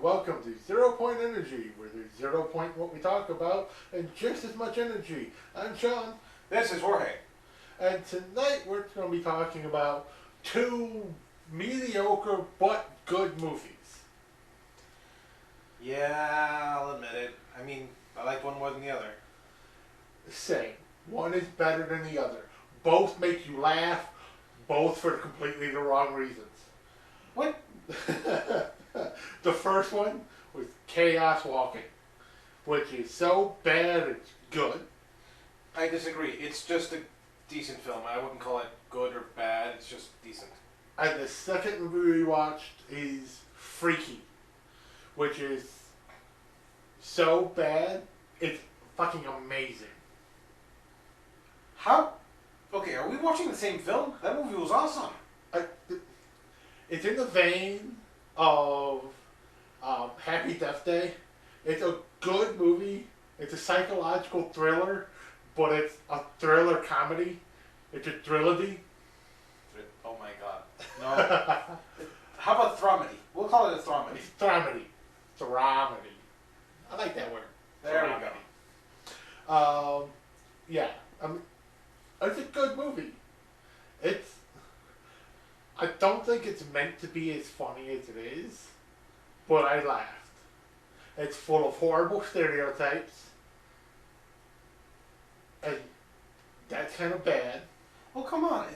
welcome to 0 Point Energy, where there's 0 point what we talk about and just as much energy. I'm Sean, This is Jorge. and tonight we're going to be talking about two mediocre but good movies. Yeah, I'll admit it. I mean, I liked one more than the other. Same. One is better than the other. Both make you laugh, both for completely the wrong reasons. What? The first one was Chaos Walking, which is so bad it's good. I disagree. It's just a decent film. I wouldn't call it good or bad. It's just decent. And the second movie we watched is Freaky, which is so bad it's fucking amazing. How? Okay, are we watching the same film? That movie was awesome. It's in the vein of Happy Death Day. It's a good movie. It's a psychological thriller, but it's a thriller comedy. It's a trilogy. Oh my god. No. How about Thramedy? We'll call it a Thramedy. It's dramedy. Dramedy. I like that word. There we go. Yeah. It's a good movie. I don't think it's meant to be as funny as it is, but I laughed. It's full of horrible stereotypes, and that's kind of bad. Oh, come on.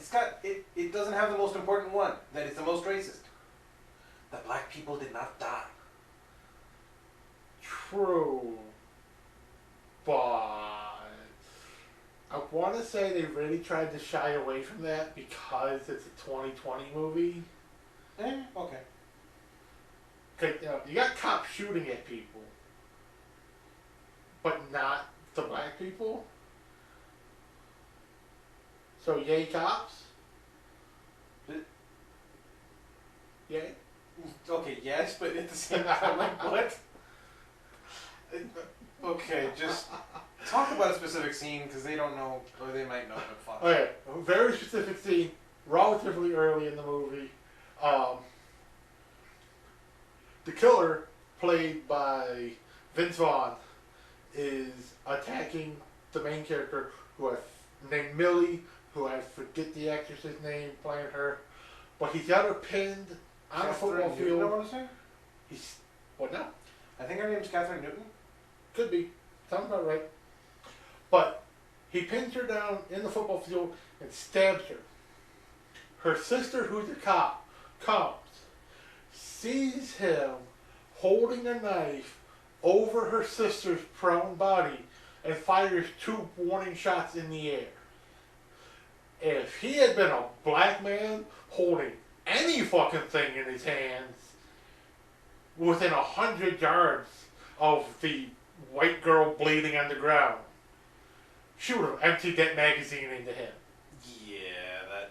It doesn't have the most important one. That it's the most racist. The black people did not die. True, but I want to say they really tried to shy away from that because it's a 2020 movie. Okay. Cause, you got cops shooting at people, but not the black people. So yay cops. Yay. Okay, yes, but at the same time, like, what? Okay, just talk about a specific scene, because they don't know, or they might know, but fuck. Okay, a very specific scene, relatively early in the movie. The killer, played by Vince Vaughn, is attacking the main character, who I named Millie, who I forget the actress's name playing her, but he's got her pinned on a football Catherine field. Newton, I want to say? He's what now? I think her name's Catherine Newton. Could be. Sounds about right. But he pins her down in the football field and stabs her. Her sister, who's a cop, comes, sees him holding a knife over her sister's prone body, and fires 2 warning shots in the air. If he had been a black man holding any fucking thing in his hands within 100 yards of the white girl bleeding on the ground, she would have emptied that magazine into him. Yeah, that...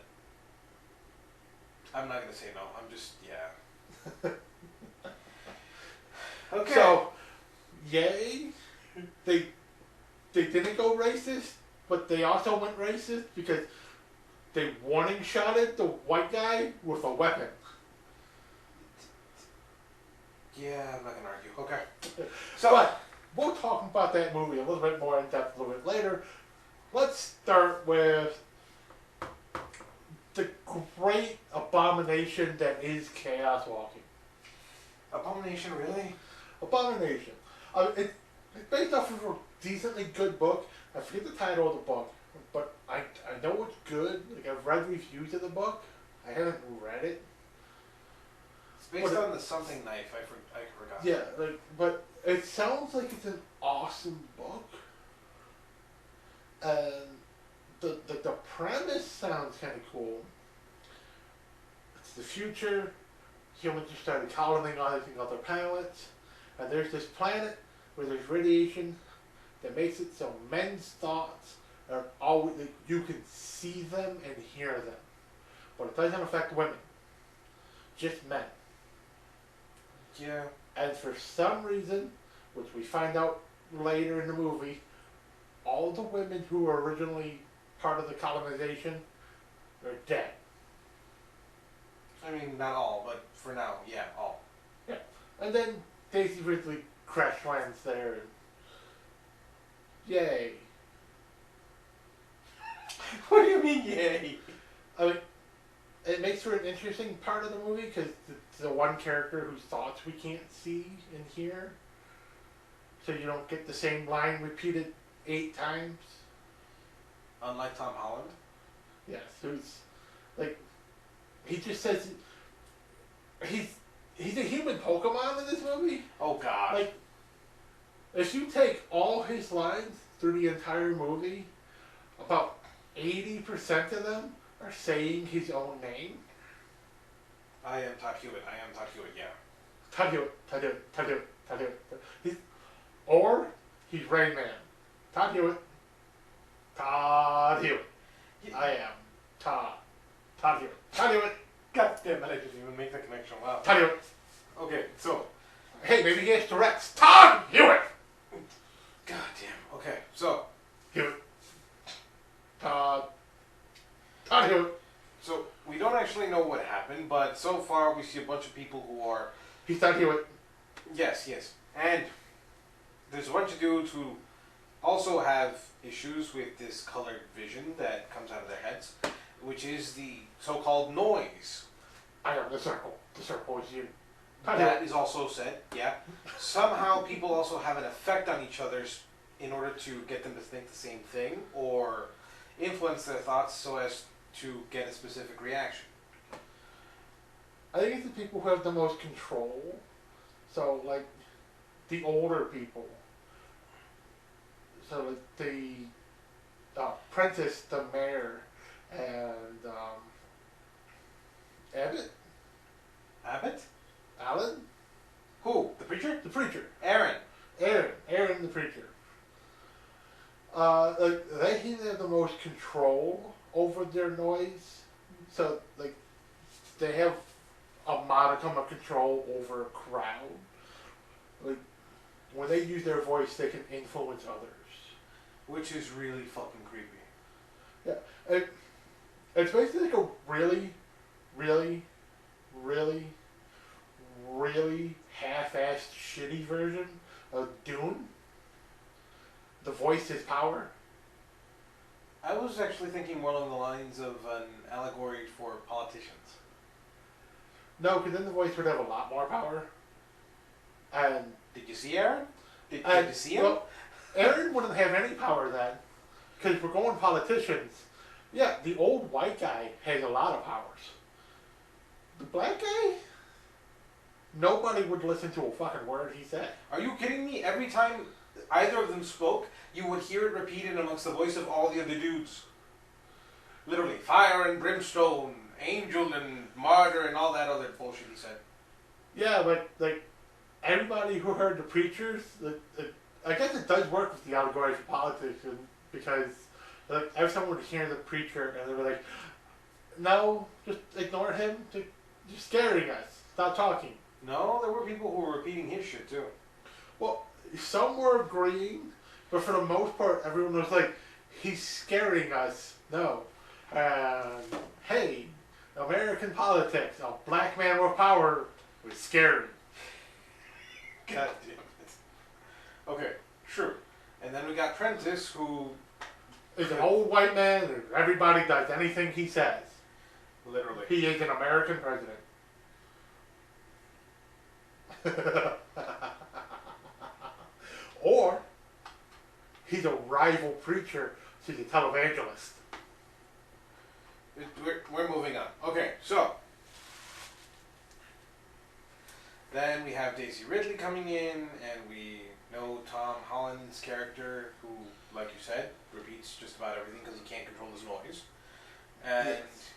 I'm not going to say no. I'm just, yeah. Okay. So, yay, they didn't go racist, but they also went racist because they warning shotted the white guy with a weapon. Yeah, I'm not going to argue. Okay. So, but we'll talk about that movie a little bit more in depth a little bit later. Let's start with the great abomination that is Chaos Walking. Abomination, really? Abomination. It's based off of a decently good book. I forget the title of the book, but I know it's good. Like, I've read reviews of the book. I haven't read it. It's based on the something knife. I forgot. Yeah, but it sounds like it's an awesome book. And the premise sounds kind of cool. It's the future. Humans have started colonizing other planets. And there's this planet where there's radiation that makes it so men's thoughts are always, you can see them and hear them. But it doesn't affect women. Just men. Yeah. And for some reason, which we find out later in the movie, all the women who were originally part of the colonization are dead. I mean, not all, but for now, yeah, all. Yeah. And then Daisy Ridley crash lands there, and yay. What do you mean, yay? I mean, it makes for an interesting part of the movie because the one character whose thoughts we can't see and hear, so you don't get the same line repeated 8 times. Unlike Tom Holland. Yes, who's like he just says he's a human Pokemon in this movie. Oh God! Like, if you take all his lines through the entire movie, about 80% of them are saying his own name. I am Todd Hewitt. I am Todd Hewitt. Yeah. Todd Hewitt, Todd Hewitt, Todd Hewitt, Todd Hewitt. Or he's Rain Man. Todd Hewitt. Todd Hewitt. Yeah. I am Todd. Todd Hewitt. Todd Hewitt. God damn it! I didn't even make that connection. Wow. Todd Hewitt. Okay, so. Hey, maybe he has Tourette's. Todd Hewitt. God damn. Okay, so. Hewitt. Todd Hewitt. So we don't actually know what happened, but so far we see a bunch of people who are. He's Todd Hewitt. Yes, and there's a bunch of dudes who also have issues with this colored vision that comes out of their heads, which is the so-called noise. I am the circle. The circle is you. That is also said, yeah. Somehow people also have an effect on each other's in order to get them to think the same thing or influence their thoughts so as to get a specific reaction. I think it's the people who have the most control. So, like, the older people. So, like, the Prentice, the mayor, and Abbott? Abbott? Alan? Who? The preacher? The preacher. Aaron Aaron the preacher. Like, they seem to have the most control over their noise. So, like, they have a modicum of control over a crowd. Like, when they use their voice, they can influence others. Which is really fucking creepy. Yeah, it's basically like a really, really, really, really half-assed shitty version of Dune. The voice is power. I was actually thinking more along the lines of an allegory for politicians. No, because then the voice would have a lot more power. And Did you see Aaron? Did you see him? Well, Aaron wouldn't have any power then, because we're going politicians. Yeah, the old white guy has a lot of powers. The black guy, nobody would listen to a fucking word he said. Are you kidding me? Every time either of them spoke, you would hear it repeated amongst the voice of all the other dudes. Literally, fire and brimstone, angel and martyr and all that other bullshit he said. Yeah, but like everybody who heard the preachers, I guess it does work with the allegory for politics, because like every time would hear the preacher and they were like, "No, just ignore him. You're scaring us. Stop talking." No, there were people who were repeating his shit too. Well, some were agreeing, but for the most part, everyone was like, "He's scaring us." No. Hey, American politics, a black man with power was scary. God damn it. Okay, true. And then we got Prentice, who He's an old white man, and everybody does anything he says. literally. He is an American president. Or he's a rival preacher to the televangelist. We're moving on. Okay, so then we have Daisy Ridley coming in, and we know Tom Holland's character, who, like you said, repeats just about everything because he can't control his noise. And Yes.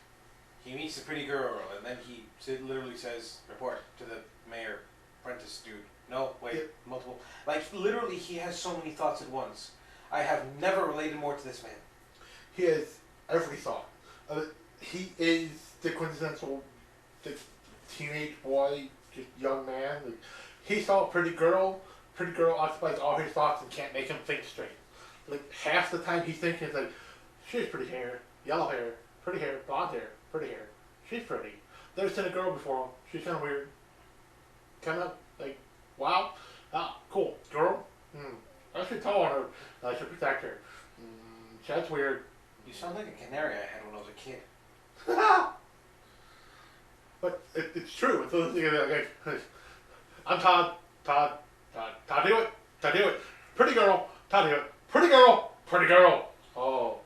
he meets the pretty girl, and then he literally says, "Report to the mayor, Prentice dude." No, wait, Yeah. multiple. Like, literally, he has so many thoughts at once. I have never related more to this man. He has every thought. He is the quintessential teenage boy, just young man. Like, he saw a pretty girl. Pretty girl occupies all his thoughts and can't make him think straight. Like, half the time he's thinking is like, she has pretty hair, yellow hair, pretty hair, blonde hair, pretty hair. She's pretty. Never seen a girl before. She's kind of weird. Kind of like Wow. Ah, cool. Girl? I should tell her. I should protect her. That's weird. You sound like a canary I had when I was a kid. But it's true. It's like, I'm Todd. Todd. Todd Hewitt. Todd Hewitt. Pretty girl. Todd Hewitt. Pretty girl. Pretty girl. Oh.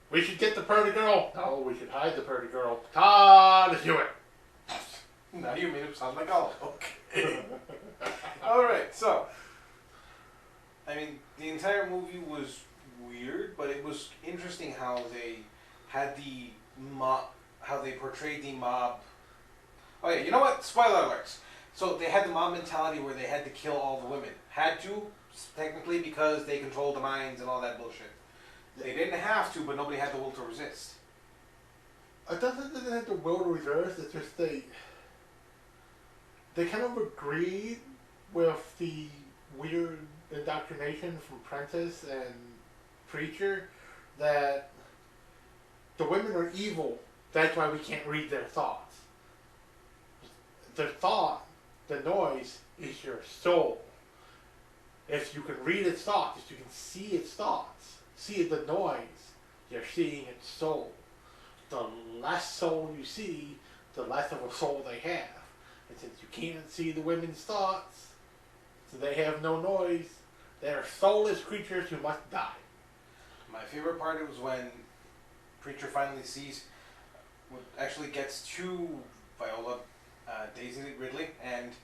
We should get the pretty girl. No, we should hide the pretty girl. Todd Hewitt. Now you made him sound like all. Okay. Alright, so. I mean, the entire movie was weird, but it was interesting how they had the mob, how they portrayed the mob. Oh yeah, you know what? Spoiler alerts. So they had the mob mentality where they had to kill all the women. Had to, technically, because they controlled the minds and all that bullshit. They didn't have to, but nobody had the will to resist. I don't think they didn't have the will to resist. It's just they kind of agreed with the weird indoctrination from Prentice and Preacher that the women are evil. That's why we can't read their thoughts. The thought, the noise, is your soul. If you can read its thoughts, if you can see its thoughts, see the noise, you're seeing its soul. The less soul you see, the less of a soul they have. And since you can't see the women's thoughts, so they have no noise, they are soulless creatures who must die. My favorite part was when Preacher finally sees, actually gets to Viola, Daisy Ridley, and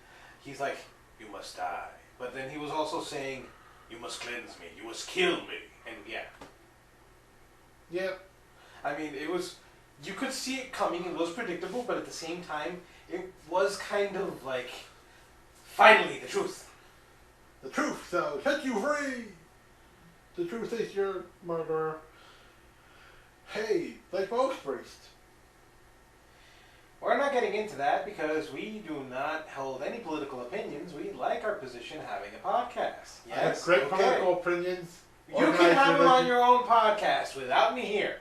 he's like, "You must die." But then he was also saying, "You must cleanse me, you must kill me." And yeah. Yep. I mean, it was, you could see it coming, it was predictable, but at the same time, it was kind of like, finally, the truth. The truth shall set you free. The truth is your murderer. Hey, like most priests. We're not getting into that because we do not hold any political opinions. We like our position having a podcast. I have great political opinions. You can have them on your own podcast without me here.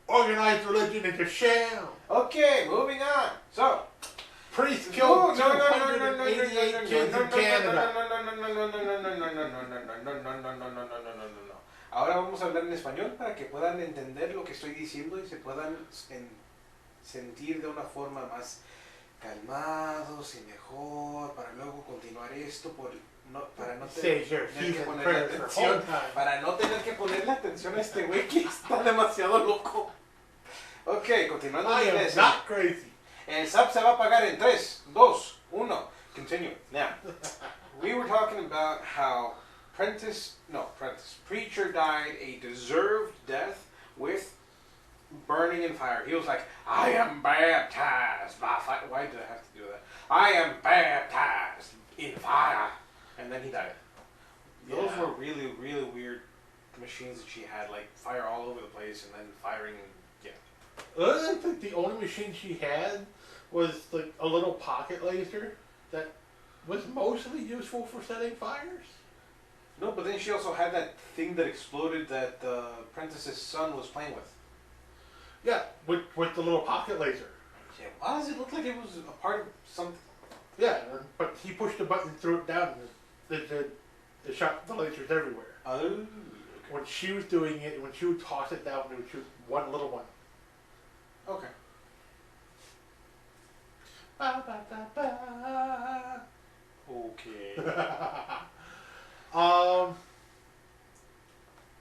Organized religion is a sham. Okay, moving on. So, priests killed 288 kids in Canada. Ahora vamos a hablar en español para que puedan entender lo que estoy diciendo y se puedan sentir de una forma más calmados y mejor para luego continuar esto para no tener que ponerle atención, para no tener que ponerle atención a este güey que está demasiado loco. Ok, continuando en inglés. Not crazy. El SAP se va a apagar en 3, 2, 1. Continue. Now, we were talking about how Preacher died a deserved death with burning in fire. He was like, "I am baptized by fire." Why did I have to do that? "I am baptized in fire." And then he died. Those were really, really weird machines that she had, like fire all over the place and then firing. Yeah. I think the only machine she had was like a little pocket laser that was mostly useful for setting fires. No, but then she also had that thing that exploded that the apprentice's son was playing with. Yeah, with the little pocket laser. Yeah, why does it look like it was a part of something? Yeah, but he pushed the button and threw it down, and it shot the lasers everywhere. Oh. Okay. When she was doing it, when she would toss it down, it would shoot one little one. Okay. Ba, ba, ba, ba. Okay.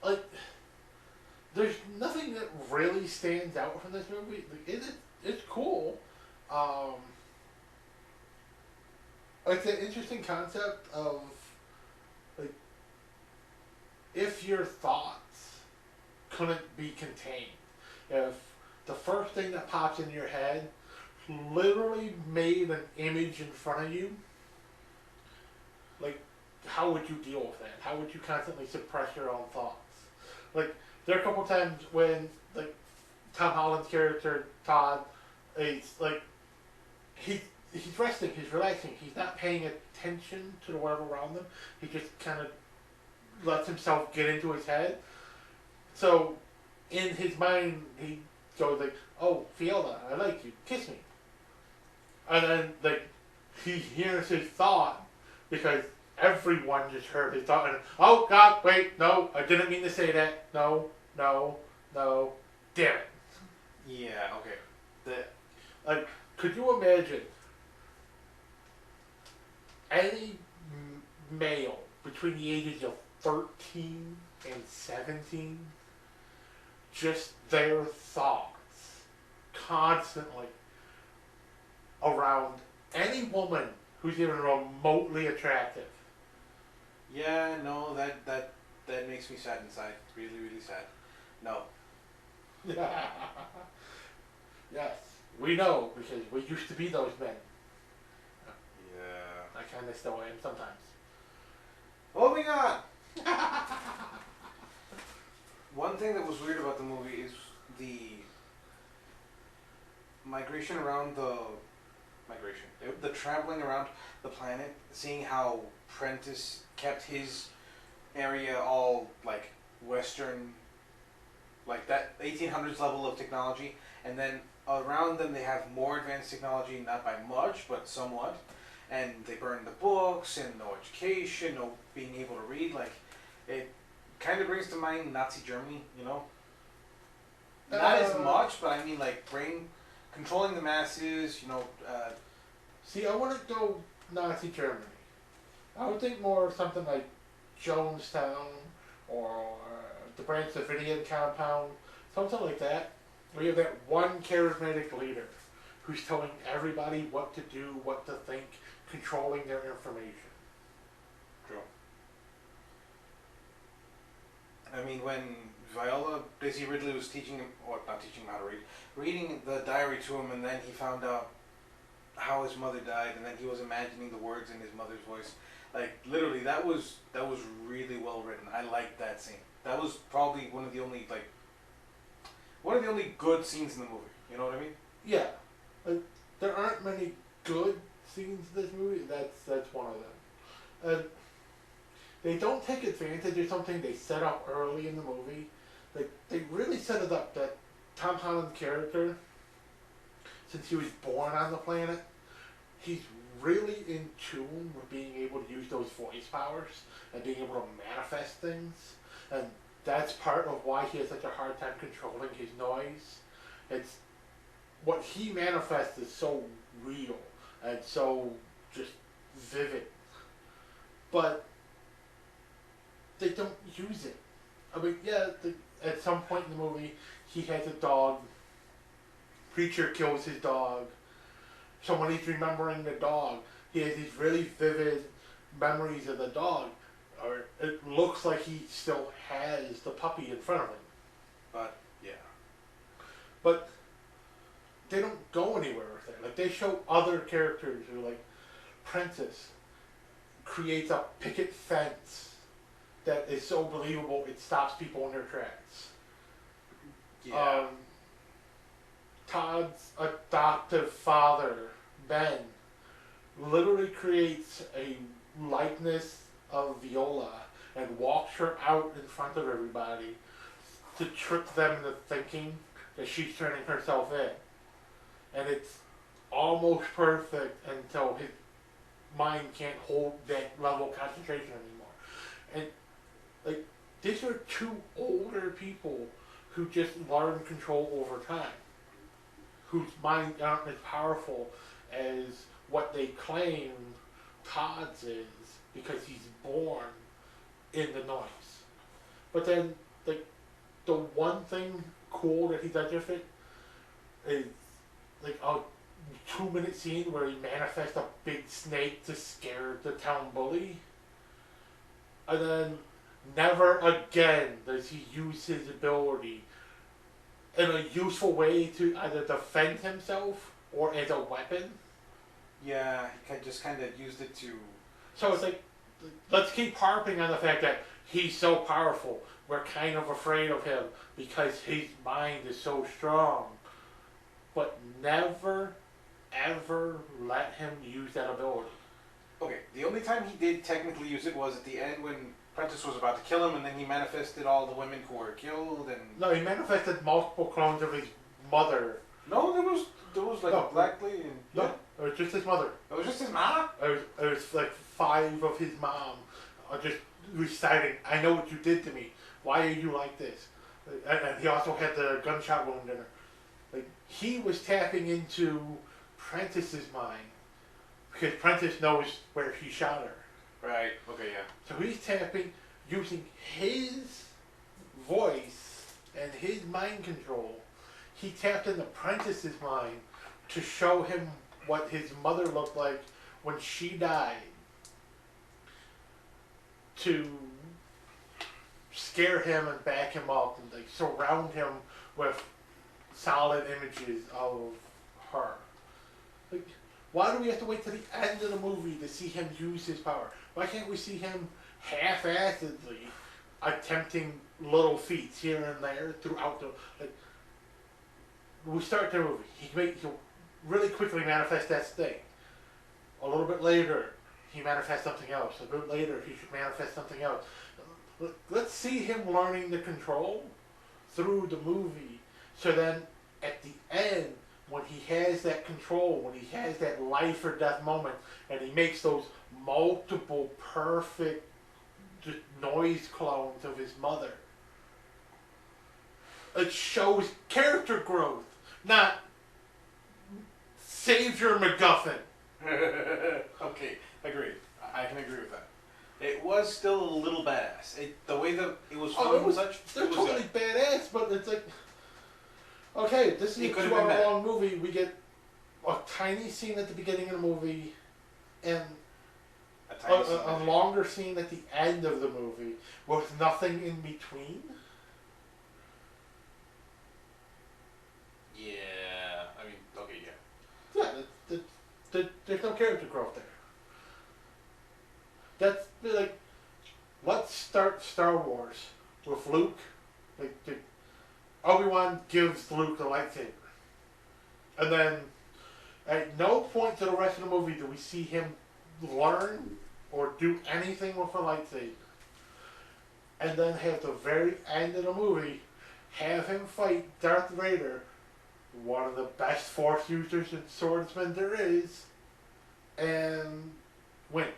Like, there's nothing that really stands out from this movie. Like, it's cool. It's an interesting concept of, like, if your thoughts couldn't be contained, if the first thing that pops in your head literally made an image in front of you, like, how would you deal with that? How would you constantly suppress your own thoughts? Like, there are a couple times when, like, Tom Holland's character, Todd, he's resting, he's relaxing, he's not paying attention to the world around him. He just kind of lets himself get into his head. So, in his mind, he goes like, "Oh, Fiona, I like you, kiss me." And then, like, he hears his thought because everyone just heard his thought and oh God, wait, no, I didn't mean to say that. No, no, no, damn it. Yeah. Okay. Like, could you imagine any male between the ages of 13 and 17, just their thoughts constantly around any woman who's even remotely attractive? Yeah. No. That makes me sad inside. Really, really sad. No. Yes, we know because we used to be those men. Yeah. I kind of still am sometimes. Moving on. One thing that was weird about the movie is the the traveling around the planet, seeing how Prentice kept his area all like Western, like that 1800s level of technology, and then around them they have more advanced technology, not by much, but somewhat, and they burn the books and no education, no being able to read. Like, it kind of brings to mind Nazi Germany, you know. Not as much, but I mean, like, controlling the masses, you know. See, I wouldn't go Nazi Germany. I would think more of something like Jonestown or the Branch Davidian compound, something like that. Where you have that one charismatic leader who's telling everybody what to do, what to think, controlling their information. True. I mean, when Daisy Ridley was teaching him, or not teaching him how to read, reading the diary to him, and then he found out how his mother died, and then he was imagining the words in his mother's voice. Like, literally, that was really well written. I liked that scene. That was probably one of the only good scenes in the movie. You know what I mean? Yeah, like, there aren't many good scenes in this movie. That's one of them. And they don't take advantage of something they set up early in the movie. Like, they really set it up that Tom Holland's character, since he was born on the planet, he's really in tune with being able to use those voice powers and being able to manifest things. And that's part of why he has such a hard time controlling his noise. It's what he manifests is so real and so just vivid. But they don't use it. I mean, yeah, at some point in the movie, he has a dog. Preacher kills his dog. So when he's remembering the dog, he has these really vivid memories of the dog. Or it looks like he still has the puppy in front of him. But, yeah. But they don't go anywhere with it. Like, they show other characters who, like, Prentice creates a picket fence that is so believable it stops people in their tracks. Yeah. Todd's adoptive father, Ben, literally creates a likeness of Viola and walks her out in front of everybody to trick them into thinking that she's turning herself in. And it's almost perfect until his mind can't hold that level of concentration anymore. And, like, these are two older people who just learn control over time, whose minds aren't as powerful as what they claim Todd's is because he's born in the noise. But then, like, the one thing cool that he does with it is, like, a 2-minute scene where he manifests a big snake to scare the town bully. And then never again does he use his ability in a useful way to either defend himself or as a weapon. Yeah, he just kind of used it to... So it's like, let's keep harping on the fact that he's so powerful. We're kind of afraid of him because his mind is so strong. But never, ever let him use that ability. Okay, the only time he did technically use it was at the end when Prentice was about to kill him, and then he manifested all the women who were killed, and... No, he manifested multiple clones of his mother. No, there was like No. a black lady, and... No, Yeah. It was just his mother. It was just his mom? It was like 5 of his mom just reciting, I know what you did to me. Why are you like this? And he also had the gunshot wound in her. Like, he was tapping into Prentice's mind. Because Prentice knows where he shot her. Right, okay, yeah. So he's tapping, using his voice and his mind control. He tapped into Prentice's mind to show him what his mother looked like when she died. To scare him and back him up and like surround him with solid images of her. Like, why do we have to wait to the end of the movie to see him use his power? Why can't we see him half-assedly attempting little feats here and there throughout the... Like, we start the movie, he'll really quickly manifest that state. A little bit later, he manifests something else. A bit later, he should manifest something else. Let's see him learning the control through the movie. So then, at the end, when he has that control, when he has that life or death moment, and he makes those multiple perfect noise clones of his mother, it shows character growth, not Savior MacGuffin. Okay, agreed. I can agree with that. It was still a little badass. The way that it was filmed and such, they're totally badass, but it's like, okay, this is a 2-hour long movie. We get a tiny scene at the beginning of the movie, and a longer scene at the end of the movie, with nothing in between. Yeah, I mean, okay, yeah. Yeah, there's no character growth there. That's like, let's start Star Wars with Luke. Like, Obi-Wan gives Luke a lightsaber. And then, at no point to the rest of the movie do we see him learn or do anything with a lightsaber. And then at the very end of the movie, have him fight Darth Vader, one of the best Force users and swordsmen there is, and win.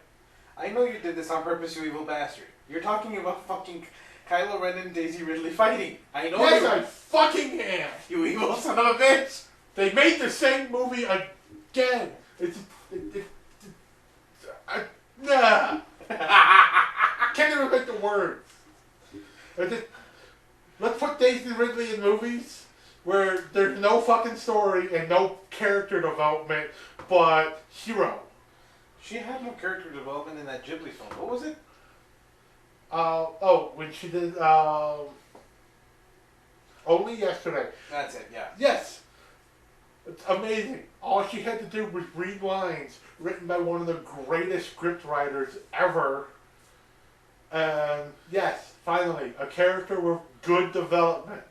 I know you did this on purpose, you evil bastard. You're talking about fucking Kylo Ren and Daisy Ridley fighting. I know yes, you. I fucking am. You evil son of a bitch. They made the same movie again. Nah. Can't even make the words. Let's put Daisy Ridley in movies where there's no fucking story and no character development, but hero. She had no character development in that Ghibli film. What was it? When she did Only Yesterday. That's it, yeah. Yes. It's amazing. All she had to do was read lines written by one of the greatest script writers ever. And yes, finally, a character with good development.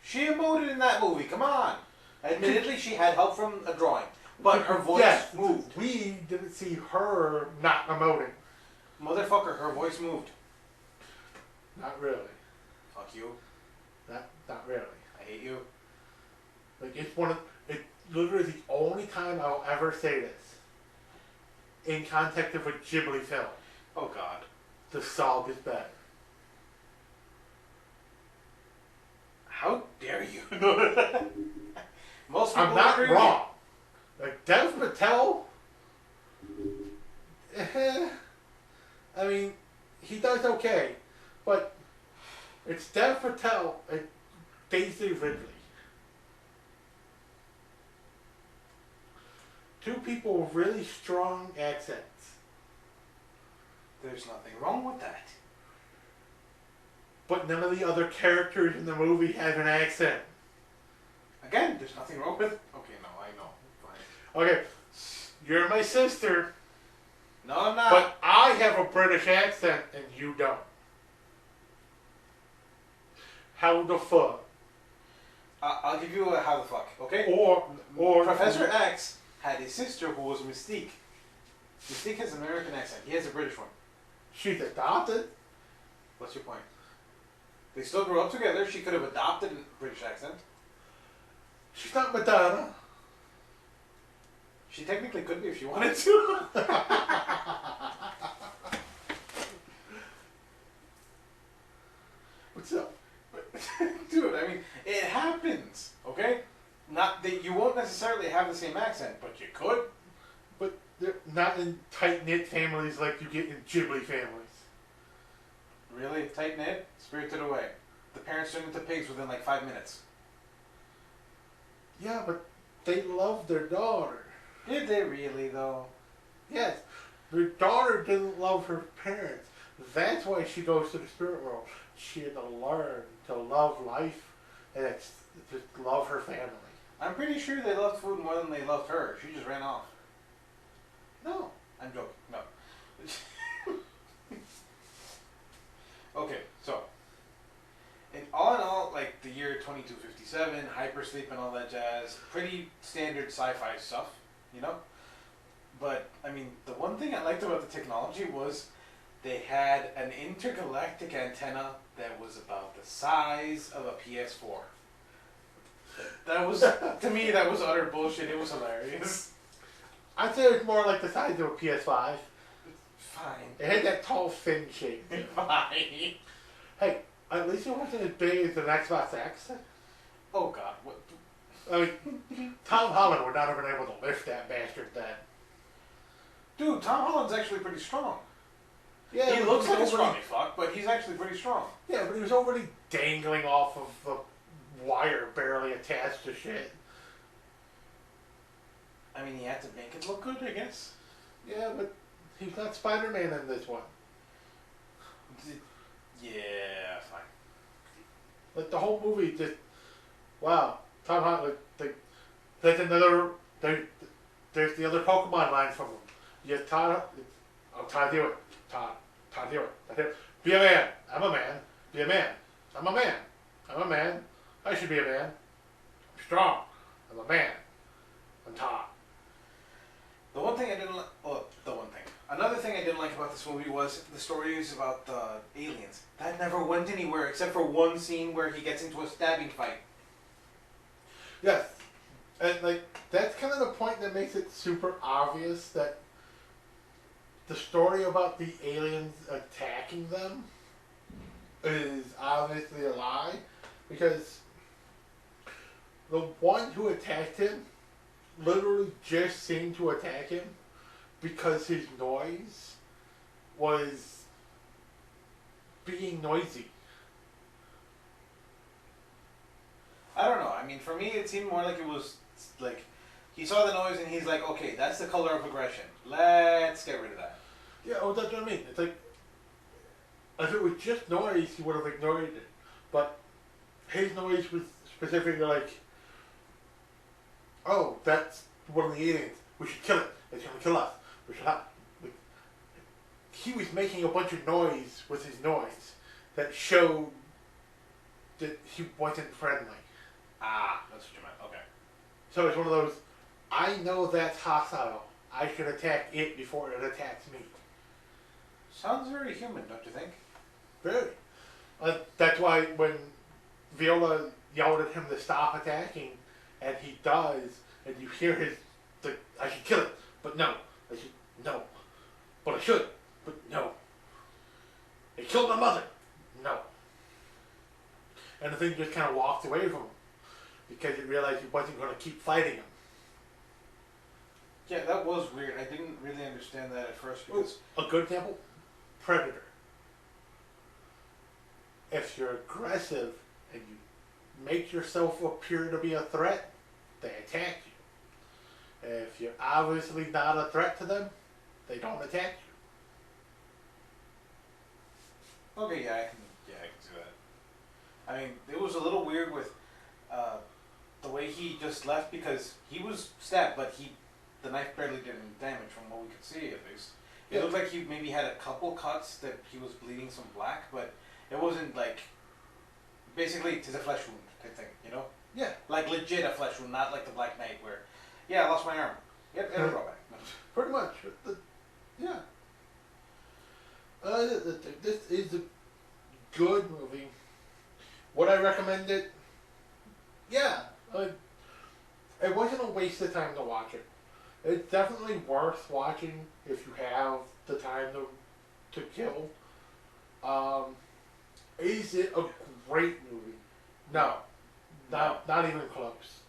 She emoted in that movie, come on. Admittedly, she had help from a drawing, but her voice moved. We didn't see her not emoting. Motherfucker, her voice moved. Not really. Fuck you. Not really. I hate you. Like, it's literally the only time I'll ever say this. In context of a Ghibli film. Oh God. The Sog is better. How dare you? Most people I'm not agree with wrong. Like, Dev Patel, I mean, he does okay, but it's Dev Patel and Daisy Ridley. Two people with really strong accents. There's nothing wrong with that. But none of the other characters in the movie have an accent. Again, there's nothing wrong with... Okay, no, I know. Fine. Okay, you're my sister. No, I'm not. But I have a British accent and you don't. How the fuck? I'll give you a how the fuck, okay? Or Professor X had a sister who was Mystique. Mystique has an American accent. He has a British one. She's adopted. What's your point? They still grew up together. She could have adopted a British accent. She's not Madonna. She technically could be if she wanted to. What's up? Dude, I mean, it happens, okay? Not that you won't necessarily have the same accent, but you could. But they're not in tight-knit families like you get in Ghibli families. Really? Tight knit? Spirited Away. The parents turned into pigs within like 5 minutes. Yeah, but they love their daughter. Did they really, though? Yes, their daughter didn't love her parents. That's why she goes to the spirit world. She had to learn to love life and just love her family. I'm pretty sure they loved food more than they loved her. She just ran off. No. I'm joking. No. Okay, so in all, like the year 2257, hypersleep and all that jazz, pretty standard sci-fi stuff, you know? But, I mean, the one thing I liked about the technology was they had an intergalactic antenna that was about the size of a PS4. That was, to me, that was utter bullshit. It was hilarious. I'd say it's more like the size of a PS5. Fine. It had that tall, thin shape. Fine. Hey, at least it wasn't as big as an Xbox X. Oh, God. What? I mean, Tom Holland would not have been able to lift that bastard then. Dude, Tom Holland's actually pretty strong. Yeah, He but looks like a was already- scrawny fuck, but he's actually pretty strong. Yeah, but he was already dangling off of the wire, barely attached to shit. I mean, he had to make it look good, I guess. Yeah, but he's not Spider-Man in this one. Yeah, fine. Like the whole movie, just wow. Tom Holland, there's another. There's the other Pokemon line from him. You have Todd. Oh, Todd Hewitt. Todd Hewitt. Be a man. I'm a man. Be a man. I'm a man. I'm a man. I should be a man. I'm strong. I'm a man. I'm Todd. The one thing I didn't like, well, the one thing. Another thing I didn't like about this movie was the stories about the aliens. That never went anywhere except for one scene where he gets into a stabbing fight. Yes. And like that's kind of the point that makes it super obvious that the story about the aliens attacking them is obviously a lie, because the one who attacked him literally just seemed to attack him because his noise was being noisy. I don't know. I mean, for me, it seemed more like it was like he saw the noise and he's like, okay, that's the color of aggression. Let's get rid of that. Yeah, oh, that's what I mean. It's like, if it was just noise, he would have ignored it. But his noise was specifically like, oh, that's one of the aliens. We should kill it. It's going to kill us. We should not. He was making a bunch of noise with his noise that showed that he wasn't friendly. Ah, that's what you meant. Okay. So it's one of those, I know that's hostile. I should attack it before it attacks me. Sounds very human, don't you think? Very. That's why when Viola yelled at him to stop attacking, and he does, and you hear his, I should kill it, but no. I should, no. But I should, but no. It killed my mother. No. And the thing just kind of walked away from him because it realized he wasn't going to keep fighting him. Yeah, that was weird. I didn't really understand that at first because A good example, Predator. If you're aggressive and you make yourself appear to be a threat, they attack you. If you're obviously not a threat to them, they don't attack you. okay, I can see that. I mean, it was a little weird with the way he just left because he was stabbed, but the knife barely did any damage from what we could see at least. It looked like he maybe had a couple cuts that he was bleeding some black, but it wasn't like basically it's a flesh wound type thing, you know? Yeah. Like legit a flesh wound, not like the Black Knight where, yeah, I lost my arm. Yep, it'll grow back. Pretty much. Yeah. This is a good movie. Would I recommend it? Yeah. It wasn't a waste of time to watch it. It's definitely worth watching if you have the time to kill. Um, is it a great movie? No, not even close.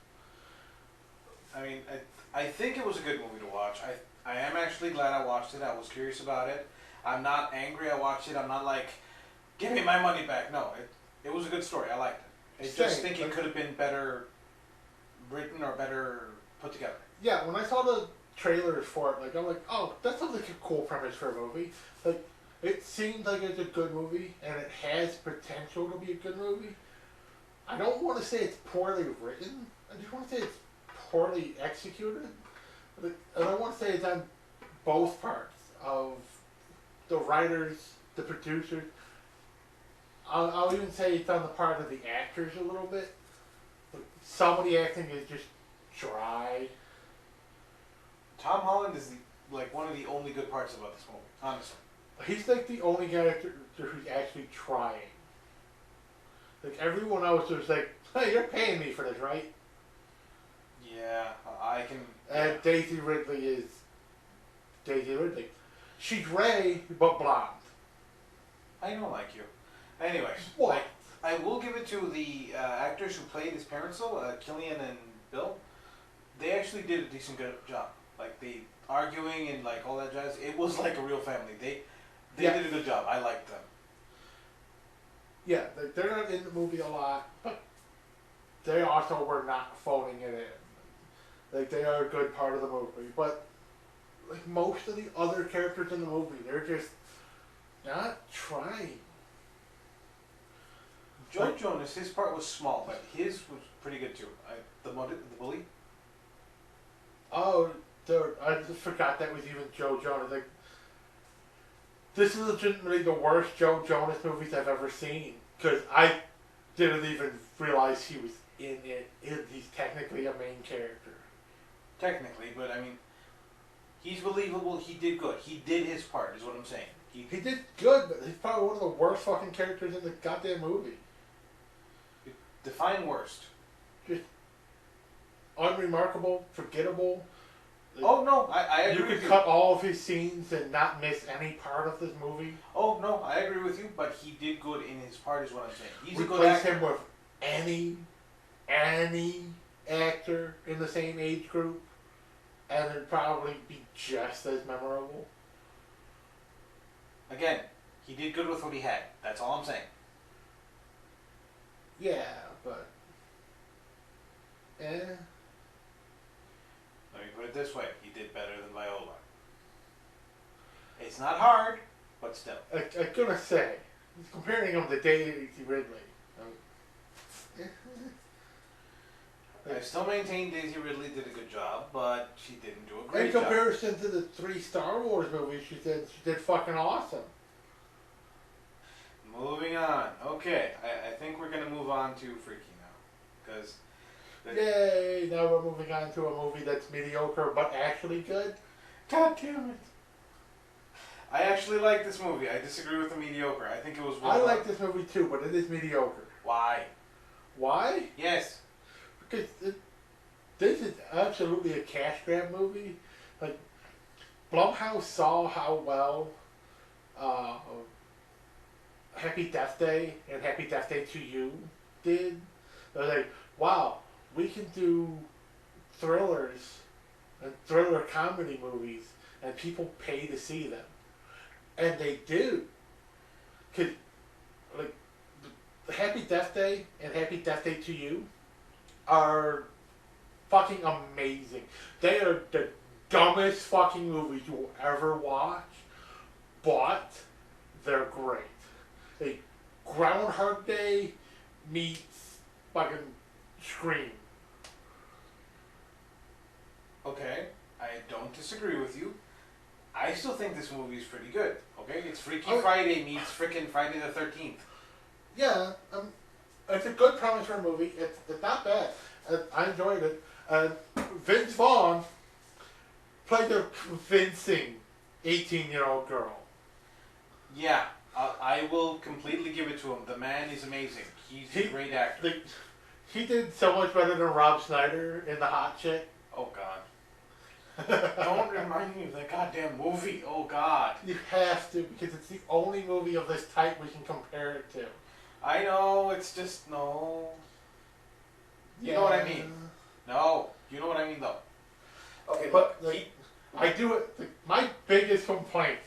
I mean, I think it was a good movie to watch. I am actually glad I watched it. I was curious about it. I'm not angry I watched it. I'm not like, give me my money back. No, it was a good story. I liked it. I just think it could have been better written or better put together. Yeah, when I saw the trailers for it, like I'm like, oh, that sounds like a cool premise for a movie. Like, it seemed like it's a good movie, and it has potential to be a good movie. I don't want to say it's poorly written. I just want to say it's poorly executed. And I want to say it's on both parts of the writers, the producers. I'll even say it's on the part of the actors a little bit. Like, some of the acting is just dry. Tom Holland is like one of the only good parts about this movie, honestly. He's like the only character who's actually trying. Like everyone else was like, "Hey, you're paying me for this, right?" Yeah, I can. And Yeah. Daisy Ridley is Daisy Ridley. She's Ray, but blonde. I don't like you. Anyways, What? like I will give it to the actors who played his parents, though, Killian and Bill. They actually did a decent good job. Like the arguing and like all that jazz. It was like a real family. They did a good job. I liked them. Yeah, they're not in the movie a lot, but they also were not phoning it in. Like they are a good part of the movie, but like most of the other characters in the movie, they're just not trying. Joe Jonas, his part was small, but his was pretty good too. The bully. Oh, dude, I just forgot that was even Joe Jonas. Like, this is legitimately the worst Joe Jonas movies I've ever seen. Because I didn't even realize he was in it. He's technically a main character. Technically, but I mean, he's believable. He did good. He did his part, is what I'm saying. He did good, but he's probably one of the worst fucking characters in the goddamn movie. Define worst. Just unremarkable, forgettable. Oh no, I agree You could with you. cut all of his scenes and not miss any part of this movie. Oh no, I agree with you, but he did good in his part, is what I'm saying. He's a good Replace actor. him with any actor in the same age group, and it'd probably be just as memorable. Again, he did good with what he had. That's all I'm saying. Yeah, but Let me put it this way: he did better than Viola. It's not hard, but still. I'm gonna say, comparing him to Daisy Ridley. I still maintain Daisy Ridley did a good job, but she didn't do a great In job. comparison to the 3 Star Wars movies, she did fucking awesome. Moving on. Okay, I think we're gonna move on to Freaky now, because. Yay! Now we're moving on to a movie that's mediocre but actually good. God damn it! I actually like this movie. I disagree with the mediocre. I think it was well I done. like this movie too, but it is mediocre. Why? Why? Yes. Because this is absolutely a cash grab movie. Like, Blumhouse saw how well Happy Death Day and Happy Death Day to You did. They're like, wow, we can do thrillers and thriller comedy movies and people pay to see them. And they do. Because, like, Happy Death Day and Happy Death Day to You are fucking amazing. They are the dumbest fucking movies you will ever watch, but they're great. Like, Groundhog Day meets fucking Scream. Okay, I don't disagree with you. I still think this movie is pretty good. Okay, it's Freaky Friday meets frickin' Friday the 13th. Yeah, it's a good premise for a movie. It's not bad. I enjoyed it. Vince Vaughn played a convincing 18-year-old girl. Yeah, I will completely give it to him. The man is amazing. He's a great actor. He did so much better than Rob Schneider in The Hot Chick. Oh God. Don't remind me of that goddamn movie. Oh God. You have to, because it's the only movie of this type we can compare it to. I know. It's just no. You know what I mean? No. You know what I mean though. Okay, But look. like, I do it. My biggest complaint,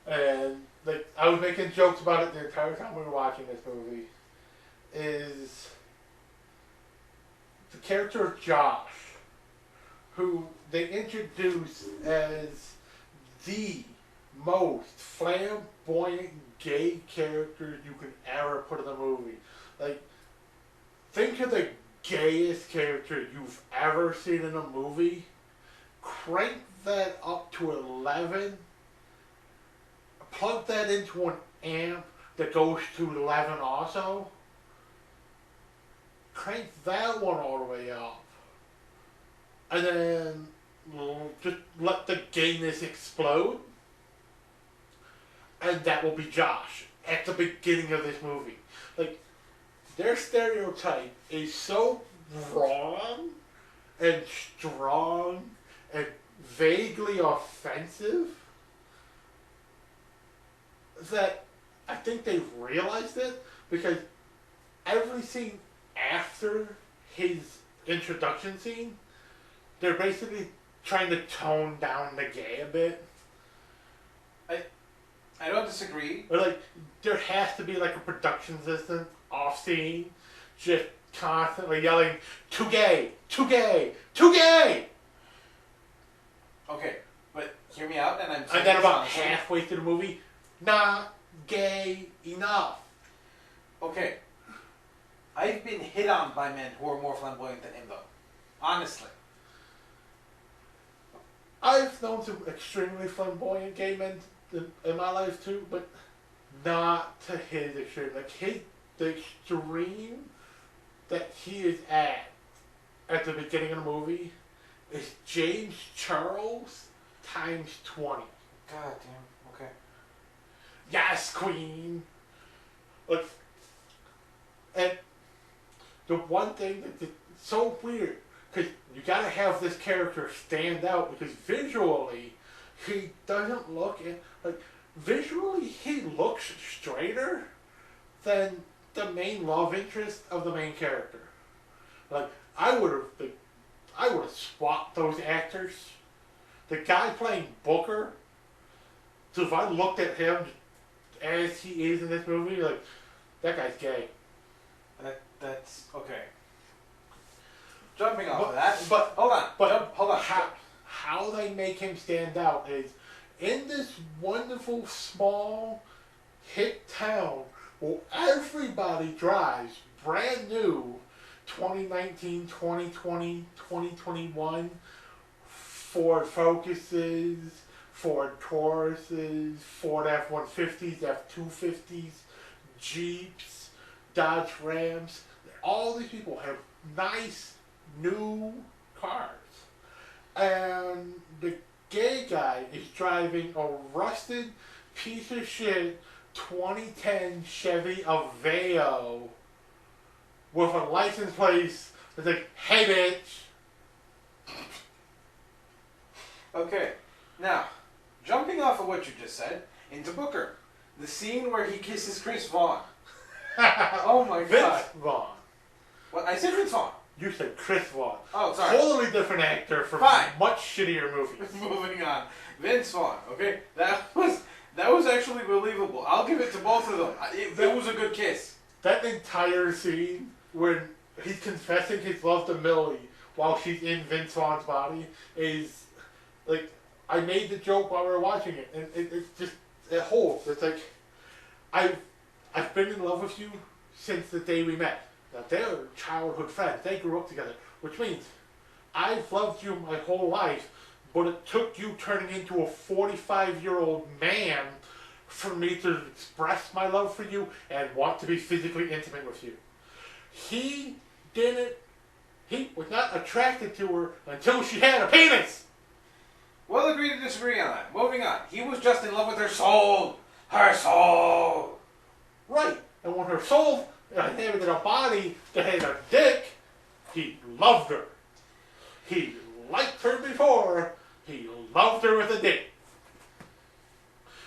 and like I was making jokes about it the entire time we were watching this movie, is the character of Josh, who they introduce as the most flamboyant gay character you can ever put in a movie. Like, think of the gayest character you've ever seen in a movie. Crank that up to 11. Plug that into an amp that goes to 11 also. Crank that one all the way up. And then just let the gayness explode. And that will be Josh at the beginning of this movie. Like, their stereotype is so wrong and strong and vaguely offensive that I think they've realized it, because every scene after his introduction scene, they're basically trying to tone down the gay a bit. I don't disagree. Or like, there has to be like a production assistant off scene, just constantly yelling, "Too gay! Too gay! Too gay!" Okay, but hear me out, and I'm saying And then this about honestly. halfway through the movie, not gay enough. Okay. I've been hit on by men who are more flamboyant than him, though. Honestly. I've known some extremely flamboyant gay men in my life too, but not to his extreme. Like the extreme that he is at the beginning of the movie is James Charles times 20. God damn. Okay. Yes, queen. Like, and the one thing that's so weird, because you gotta have this character stand out, because visually he doesn't look visually he looks straighter than the main love interest of the main character. Like, I would have swapped those actors. The guy playing Booker, so if I looked at him as he is in this movie, like, that guy's gay. That's okay. Jumping off But- of that, but- hold on. but hold on. How they make him stand out is in this wonderful small hick town where everybody drives brand new 2019, 2020, 2021 Ford Focuses, Ford Tauruses, Ford F-150s, F-250s, Jeeps, Dodge Rams. All these people have nice new cars. And the gay guy is driving a rusted piece of shit 2010 Chevy Aveo with a license plate that's like, "Hey bitch." Okay. Now, jumping off of what you just said, into Booker. The scene where he kisses Chris Vaughn. Oh my god. Vince Vaughn. What? I said Vince Vaughn. You said Chris Vaughn. Oh, sorry. Totally different actor from Fine. much shittier movies. Moving on. Vince Vaughn. Okay, that was actually believable. I'll give it to both of them. It was a good kiss. That entire scene when he's confessing his love to Millie while she's in Vince Vaughn's body is like, I made the joke while we were watching it, and it's just, it holds. It's like, I've been in love with you since the day we met. Now, they're childhood friends. They grew up together, which means I've loved you my whole life, but it took you turning into a 45-year-old man for me to express my love for you and want to be physically intimate with you. He was not attracted to her until she had a penis. We'll agree to disagree on that. Moving on. He was just in love with her soul. Her soul. Right. And when her soul had a body that had a dick, he loved her. He liked her before He loved her with a dick.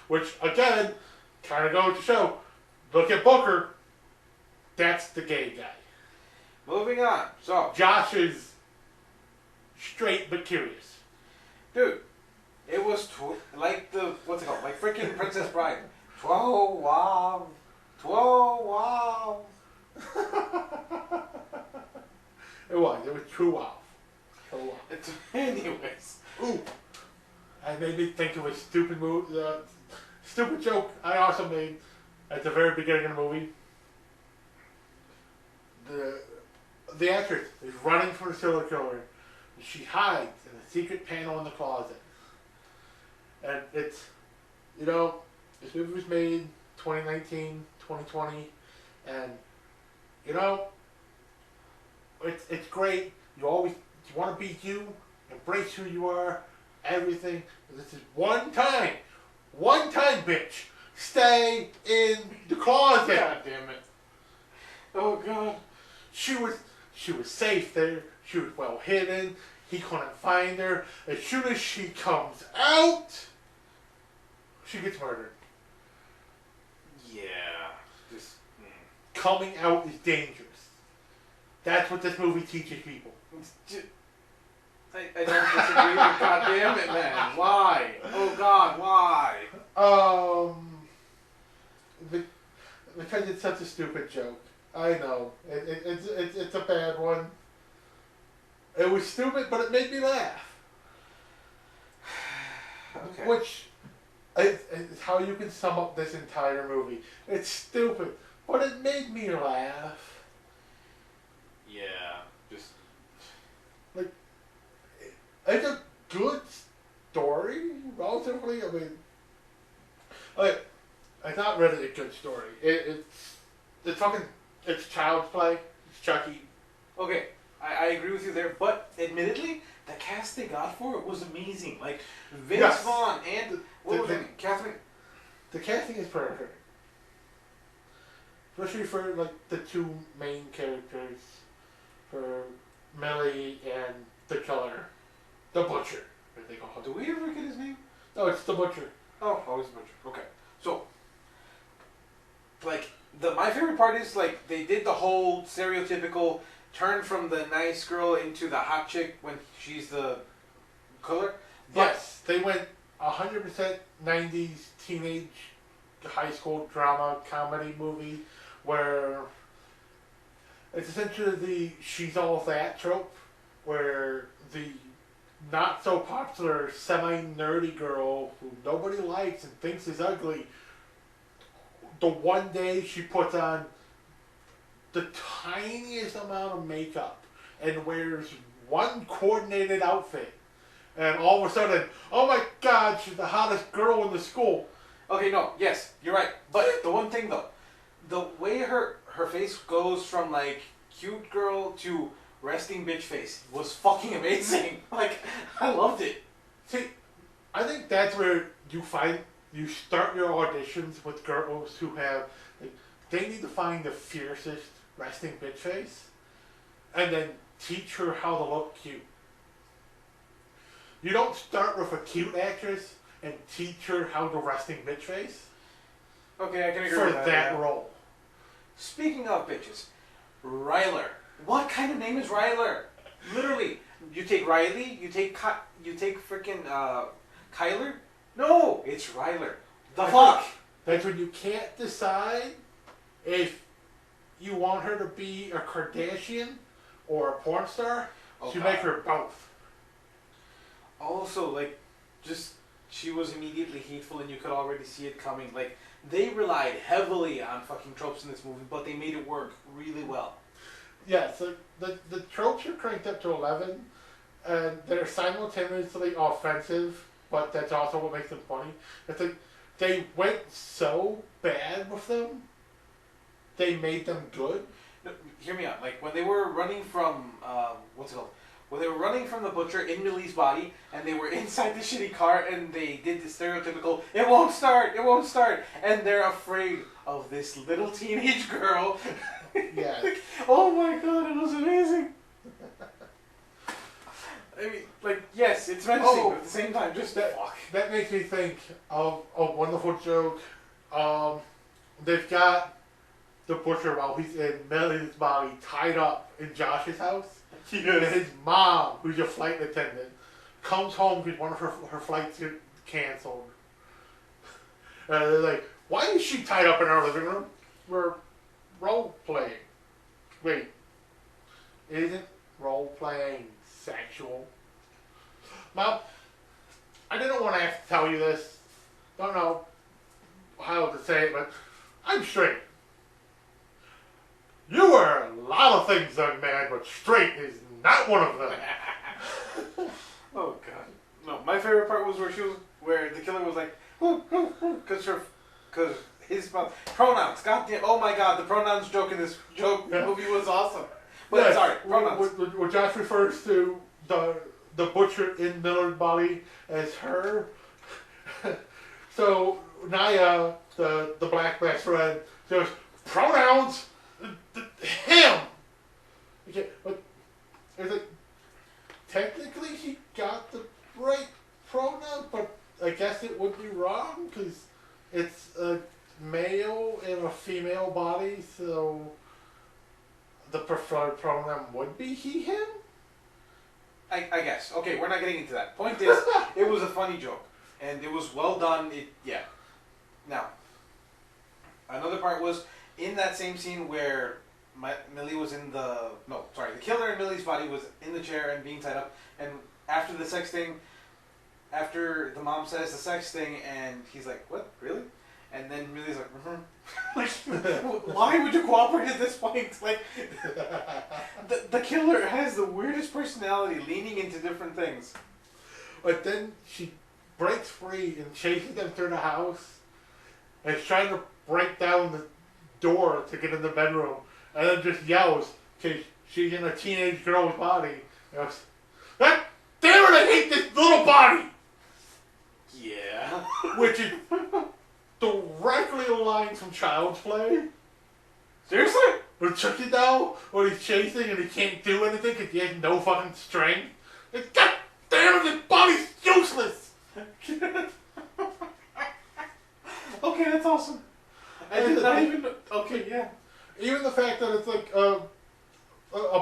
Which, again, kind of goes to show, look at Booker, that's the gay guy. Moving on. So, Josh is straight but curious. dude, it was like the, what's it called? Like freaking Princess Bride. 12 wow. 12 wow. It was true wow. Anyways. Ooh. I made me think of a stupid stupid joke I also made at the very beginning of the movie. The actress is running from the serial killer. She hides in a secret panel in the closet. And it's, this movie was made 2019, 2020, and, it's great. You want to be you, embrace who you are, everything. This is one time, bitch. Stay in the closet. God damn it. Oh God. She was safe there. She was well hidden. He couldn't find her. As soon as she comes out, she gets murdered. Yeah. Just. Coming out is dangerous. That's what this movie teaches people. I don't disagree, but God damn it, man. Why? Oh God, why? Because it's such a stupid joke. I know. It's a bad one. It was stupid, but it made me laugh. Okay. Which is how you can sum up this entire movie. It's stupid, but it made me laugh. Yeah. Just. It's a good story, relatively. I mean, it's not really a good story. It's child's play. It's Chucky. Okay, I agree with you there, but admittedly, the cast they got for it was amazing. Like Vince Vaughn and what was her name? Catherine. The casting is perfect, especially for the two main characters, for Millie and the killer, the butcher. As they call him. Do we ever get his name? No, it's the butcher. Oh, always the butcher. Okay, so my favorite part is they did the whole stereotypical turn from the nice girl into the hot chick when she's the killer. Yes, they went 100% 90s teenage high school drama comedy movie where it's essentially the she's all that trope where the not so popular semi-nerdy girl who nobody likes and thinks is ugly, the one day she puts on the tiniest amount of makeup and wears one coordinated outfit, and all of a sudden, oh my God, she's the hottest girl in the school. Okay, no, yes, you're right. But the one thing though, the way her face goes from cute girl to resting bitch face was fucking amazing. I loved it. See, I think that's where you start your auditions with girls who have, they need to find the fiercest resting bitch face, and then teach her how to look cute. You don't start with a cute actress and teach her how to resting bitch face. Okay, I can agree for with that. that role. Speaking of bitches, Ryler. What kind of name is Ryler? Literally, you take Riley, you take freaking Kyler. No, it's Ryler. The fuck. That's when you can't decide if you want her to be a Kardashian or a porn star. So you make her both. Also, she was immediately hateful, and you could already see it coming. They relied heavily on fucking tropes in this movie, but they made it work really well. Yeah, so the tropes are cranked up to 11, and they're simultaneously offensive, but that's also what makes them funny. They went so bad with them, they made them good. No, hear me out. When they were running from, what's it called? When they were running from the butcher in Millie's body, and they were inside the shitty car, and they did the stereotypical, it won't start, and they're afraid of this little teenage girl. Yeah. Oh my God, it was amazing. I mean, like, yes, it's menacing, but at the same time, just fuck. That makes me think of a wonderful joke. They've got the butcher while he's in Millie's body tied up in Josh's house. And his mom, who's a flight attendant, comes home because one of her flights get canceled. They're like, why is she tied up in our living room? We're role playing. Wait, isn't role playing sexual? Mom, I didn't want to have to tell you this. Don't know how to say it, but I'm straight. You are a lot of things, young man, but straight is not one of them. Oh god. No, my favorite part was where the killer was like, because his pronouns. Goddamn! Oh my god, the pronouns joke in this movie was awesome. But Yeah, sorry, pronouns. When Josh refers to the butcher in Miller's body as her, so Naya, the black best friend, goes, pronouns, him. Okay, but it's like, technically he got the right pronoun, but I guess it would be wrong because it's a male in a female body, so the preferred pronoun would be he, him? I guess. Okay, we're not getting into that. Point is, it was a funny joke. And it was well done. Yeah. Now, another part was in that same scene where Millie was in the killer in Millie's body was in the chair and being tied up. And after the sex thing, after the mom says the sex thing, and he's like, what? Really? And then Millie's like, like, why would you cooperate at this point? Like, the killer has the weirdest personality, leaning into different things. But then she breaks free and chases them through the house, and is trying to break down the door to get in the bedroom, and then just yells because she's in a teenage girl's body. And goes, "Ah, damn it! I hate this little body." Yeah. Which is directly aligned from Child's Play. Seriously? With Chucky doll, when he's chasing and he can't do anything because he has no fucking strength. It's, God damn it, this body's useless! Okay, that's awesome. I did not even... Okay, yeah. Even the fact that it's like a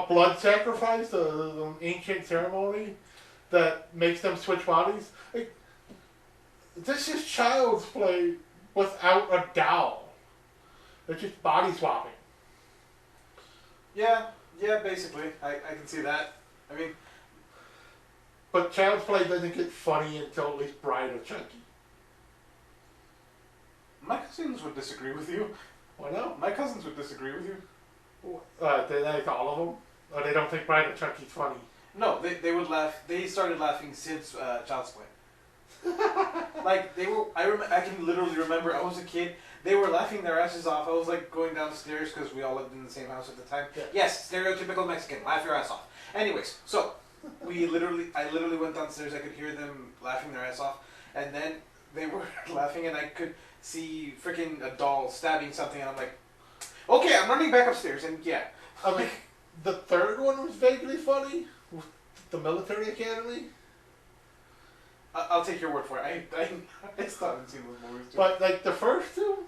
blood sacrifice, an ancient ceremony that makes them switch bodies. Like, this is Child's Play without a doll. It's just body swapping. Yeah, basically. I can see that. I mean... But Child's Play doesn't get funny until at least Bride of Chucky. My cousins would disagree with you. Why not? My cousins would disagree with you. They like all of them? Or they don't think Bride of Chucky's funny? No, they would laugh. They started laughing since Child's Play. Like, they were... I can literally remember, I was a kid, they were laughing their asses off. I was like going downstairs because we all lived in the same house at the time. Yeah. Yes, stereotypical Mexican, laugh your ass off. Anyways, so I literally went downstairs. I could hear them laughing their ass off, and then they were laughing, and I could see freaking a doll stabbing something, and I'm like, okay, I'm running back upstairs, and yeah. I mean, the third one was vaguely funny, with the military academy. I'll take your word for it. I still haven't seen those movies too. But like the first two,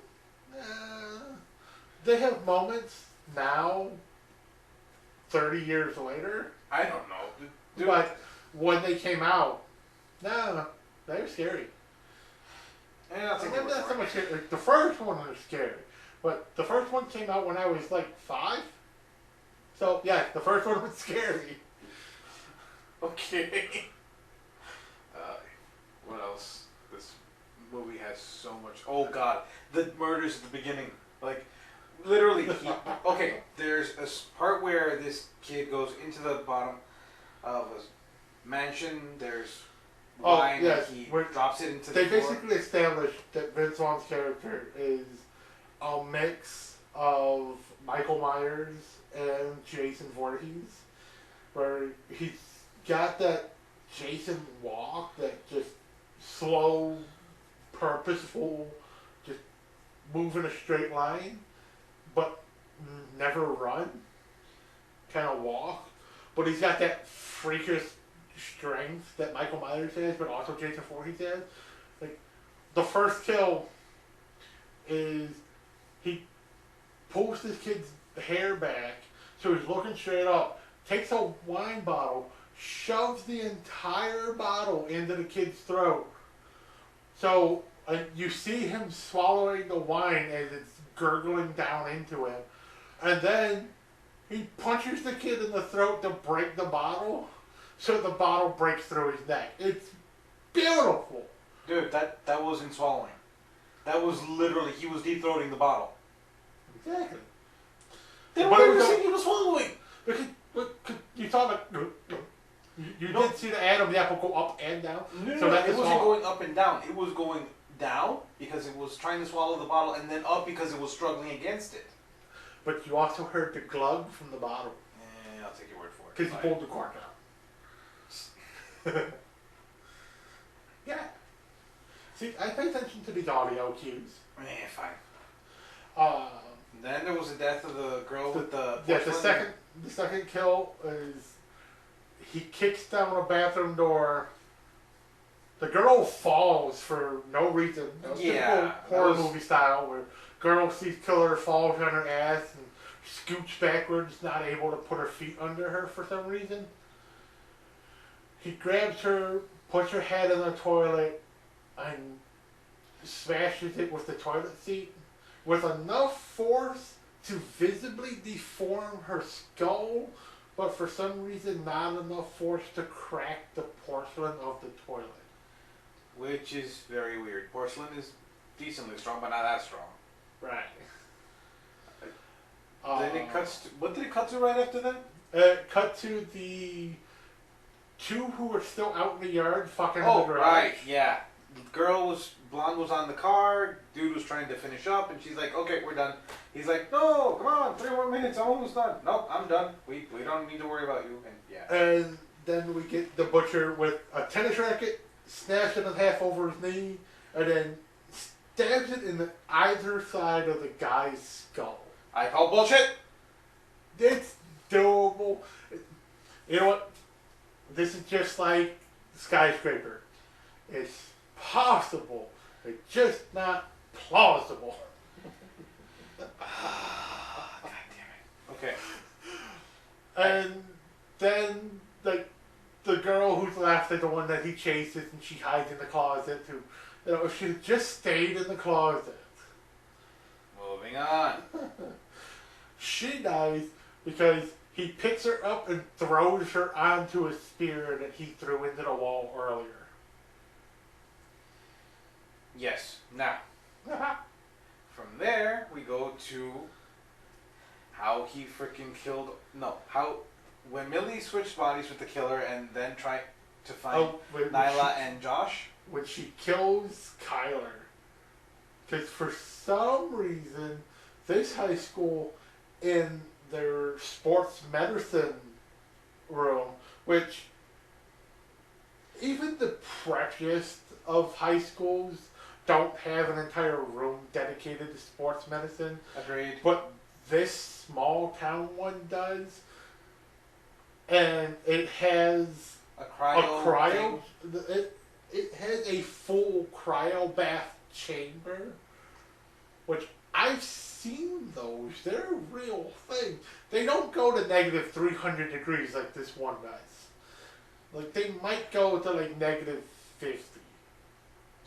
they have moments now, 30 years later. I don't know. Dude. But when they came out, no, they were scary. I'll take your word Not for so it. much scary. Like, the first one was scary, but the first one came out when I was like 5. So yeah, the first one was scary. Okay. What else? This movie has so much. Oh god, the murders at the beginning. Like, literally. Okay, there's a part where this kid goes into the bottom of a mansion. There's wine, and he drops it into the floor. They basically established that Vince Vaughn's character is a mix of Michael Myers and Jason Voorhees, where he's got that Jason walk, that just slow, purposeful, just move in a straight line, but never run kind of walk. But he's got that freakish strength that Michael Myers has, but also Jason Voorhees has. Like, the first kill is he pulls this kid's hair back so he's looking straight up, takes a wine bottle, shoves the entire bottle into the kid's throat. So you see him swallowing the wine as it's gurgling down into him. And then he punches the kid in the throat to break the bottle, so the bottle breaks through his neck. It's beautiful. Dude, that wasn't swallowing. That was literally, he was deep-throating the bottle. Exactly. Then why were you saying he was swallowing? Because you saw the... You did see the Adam the apple go up and down. No, so it wasn't going up and down. It was going down because it was trying to swallow the bottle, and then up because it was struggling against it. But you also heard the glug from the bottle. I'll take your word for it. Because you pulled the cork out. Yeah. See, I pay attention to these audio cues. Fine. Then there was the death of the girl with the... Yeah, the second kill is... He kicks down a bathroom door. The girl falls for no reason. Typical horror movie style where girl sees killer, falls on her ass and scoots backwards, not able to put her feet under her for some reason. He grabs her, puts her head in the toilet, and smashes it with the toilet seat with enough force to visibly deform her skull, but for some reason not enough force to crack the porcelain of the toilet. Which is very weird. Porcelain is decently strong, but not that strong. Right. Then it cuts to... What did it cut to right after that? Cut to the two who were still out in the yard fucking in the garage. Right, yeah. The blonde was on the car, dude was trying to finish up, and she's like, okay, we're done. He's like, no, come on, 3 more minutes, I'm almost done. Nope, I'm done. We don't need to worry about you. And yeah. And then we get the butcher with a tennis racket, snaps it in half over his knee, and then stabs it in either side of the guy's skull. I call bullshit. It's doable. You know what? This is just like Skyscraper. It's possible. It's just not plausible. God damn it. Okay. And then the girl who's left is the one that he chases, and she hides in the closet. If she had just stayed in the closet. Moving on. She dies because he picks her up and throws her onto a spear that he threw into the wall earlier. Yes. Now, from there, we go to how he freaking killed... No, how... When Millie switched bodies with the killer and then tried to find Nyla and Josh. When she kills Kyler. Because for some reason, this high school in their sports medicine room, which even the preppiest of high schools don't have an entire room dedicated to sports medicine. Agreed. But this small town one does. And it has a cryo it has a full cryo bath chamber, which I've seen those. They're a real thing. They don't go to negative 300 degrees like this one does. Like, they might go to like negative 50.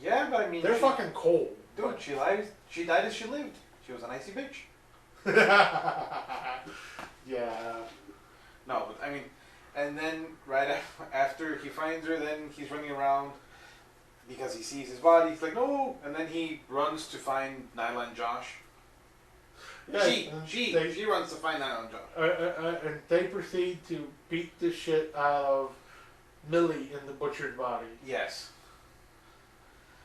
Yeah, but I mean... They're fucking cold. Dude, she died as she lived. She was an icy bitch. Yeah. No, but I mean... And then, right after he finds her, then he's running around because he sees his body. He's like, no! And then he runs to find Nyla and Josh. Yeah, she runs to find Nyla and Josh. And they proceed to beat the shit out of Millie in the butchered body. Yes.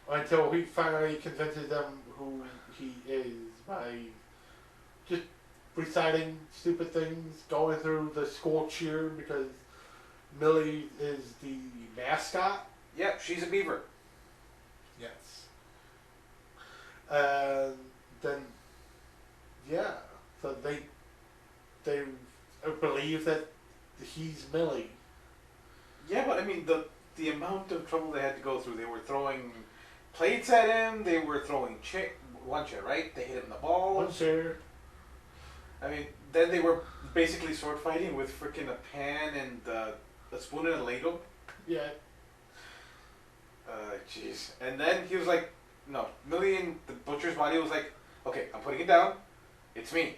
Until he finally convinces them who he is by just reciting stupid things, going through the school cheer because Millie is the mascot. Yep, she's a beaver. Yes. And then, yeah, so they believe that he's Millie. Yeah, but I mean, the amount of trouble they had to go through. They were throwing plates at him. They were throwing one chair, right? They hit him in the balls. One chair. I mean, then they were basically sword fighting with freaking a pan and a spoon and a ladle. Yeah. Jeez. And then he was like, no, Millie, the butcher's body was like, okay, I'm putting it down. It's me.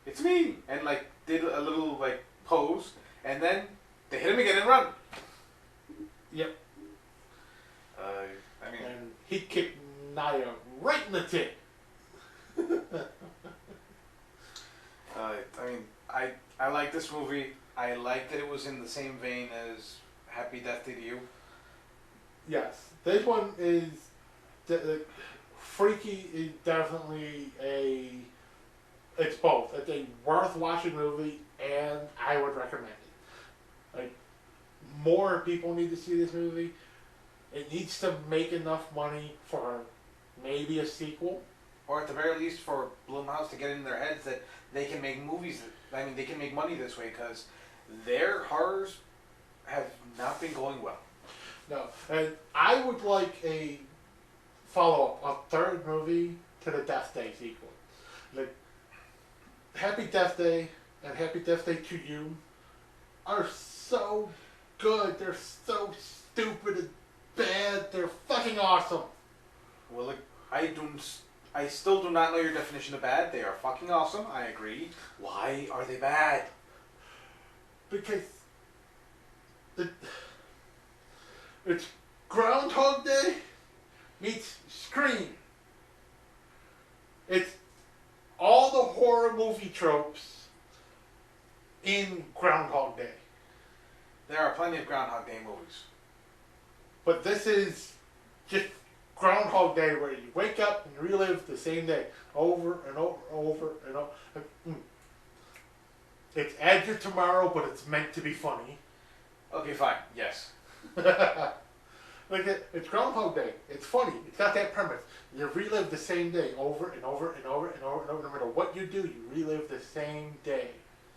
It's me. And like did a little like pose, and then they hit him again and run. Yep. I mean, and he kicked Naya right in the tit. I mean, I like this movie. I like that it was in the same vein as Happy Death Day to You. Yes, this one is Freaky is definitely it's both. It's a worth watching movie, and I would recommend it. Like, more people need to see this movie. It needs to make enough money for maybe a sequel. Or at the very least for Blumhouse to get in their heads that they can make movies. I mean, they can make money this way because their horrors have not been going well. No, and I would like a follow-up, a third movie to the Death Day sequel. Like, Happy Death Day and Happy Death Day to You are so good. They're so stupid and bad. They're fucking awesome. Well, look, I still do not know your definition of bad. They are fucking awesome. I agree. Why are they bad? Because it's Groundhog Day meets Scream. It's all the horror movie tropes in Groundhog Day. There are plenty of Groundhog Day movies. But this is just Groundhog Day where you wake up and relive the same day over and over and over and over. It's Edge of Tomorrow, but it's meant to be funny. Okay, fine. Yes. Like it's Groundhog Day. It's funny. It's got that premise. You relive the same day over and over and over and over and over. No matter what you do, you relive the same day.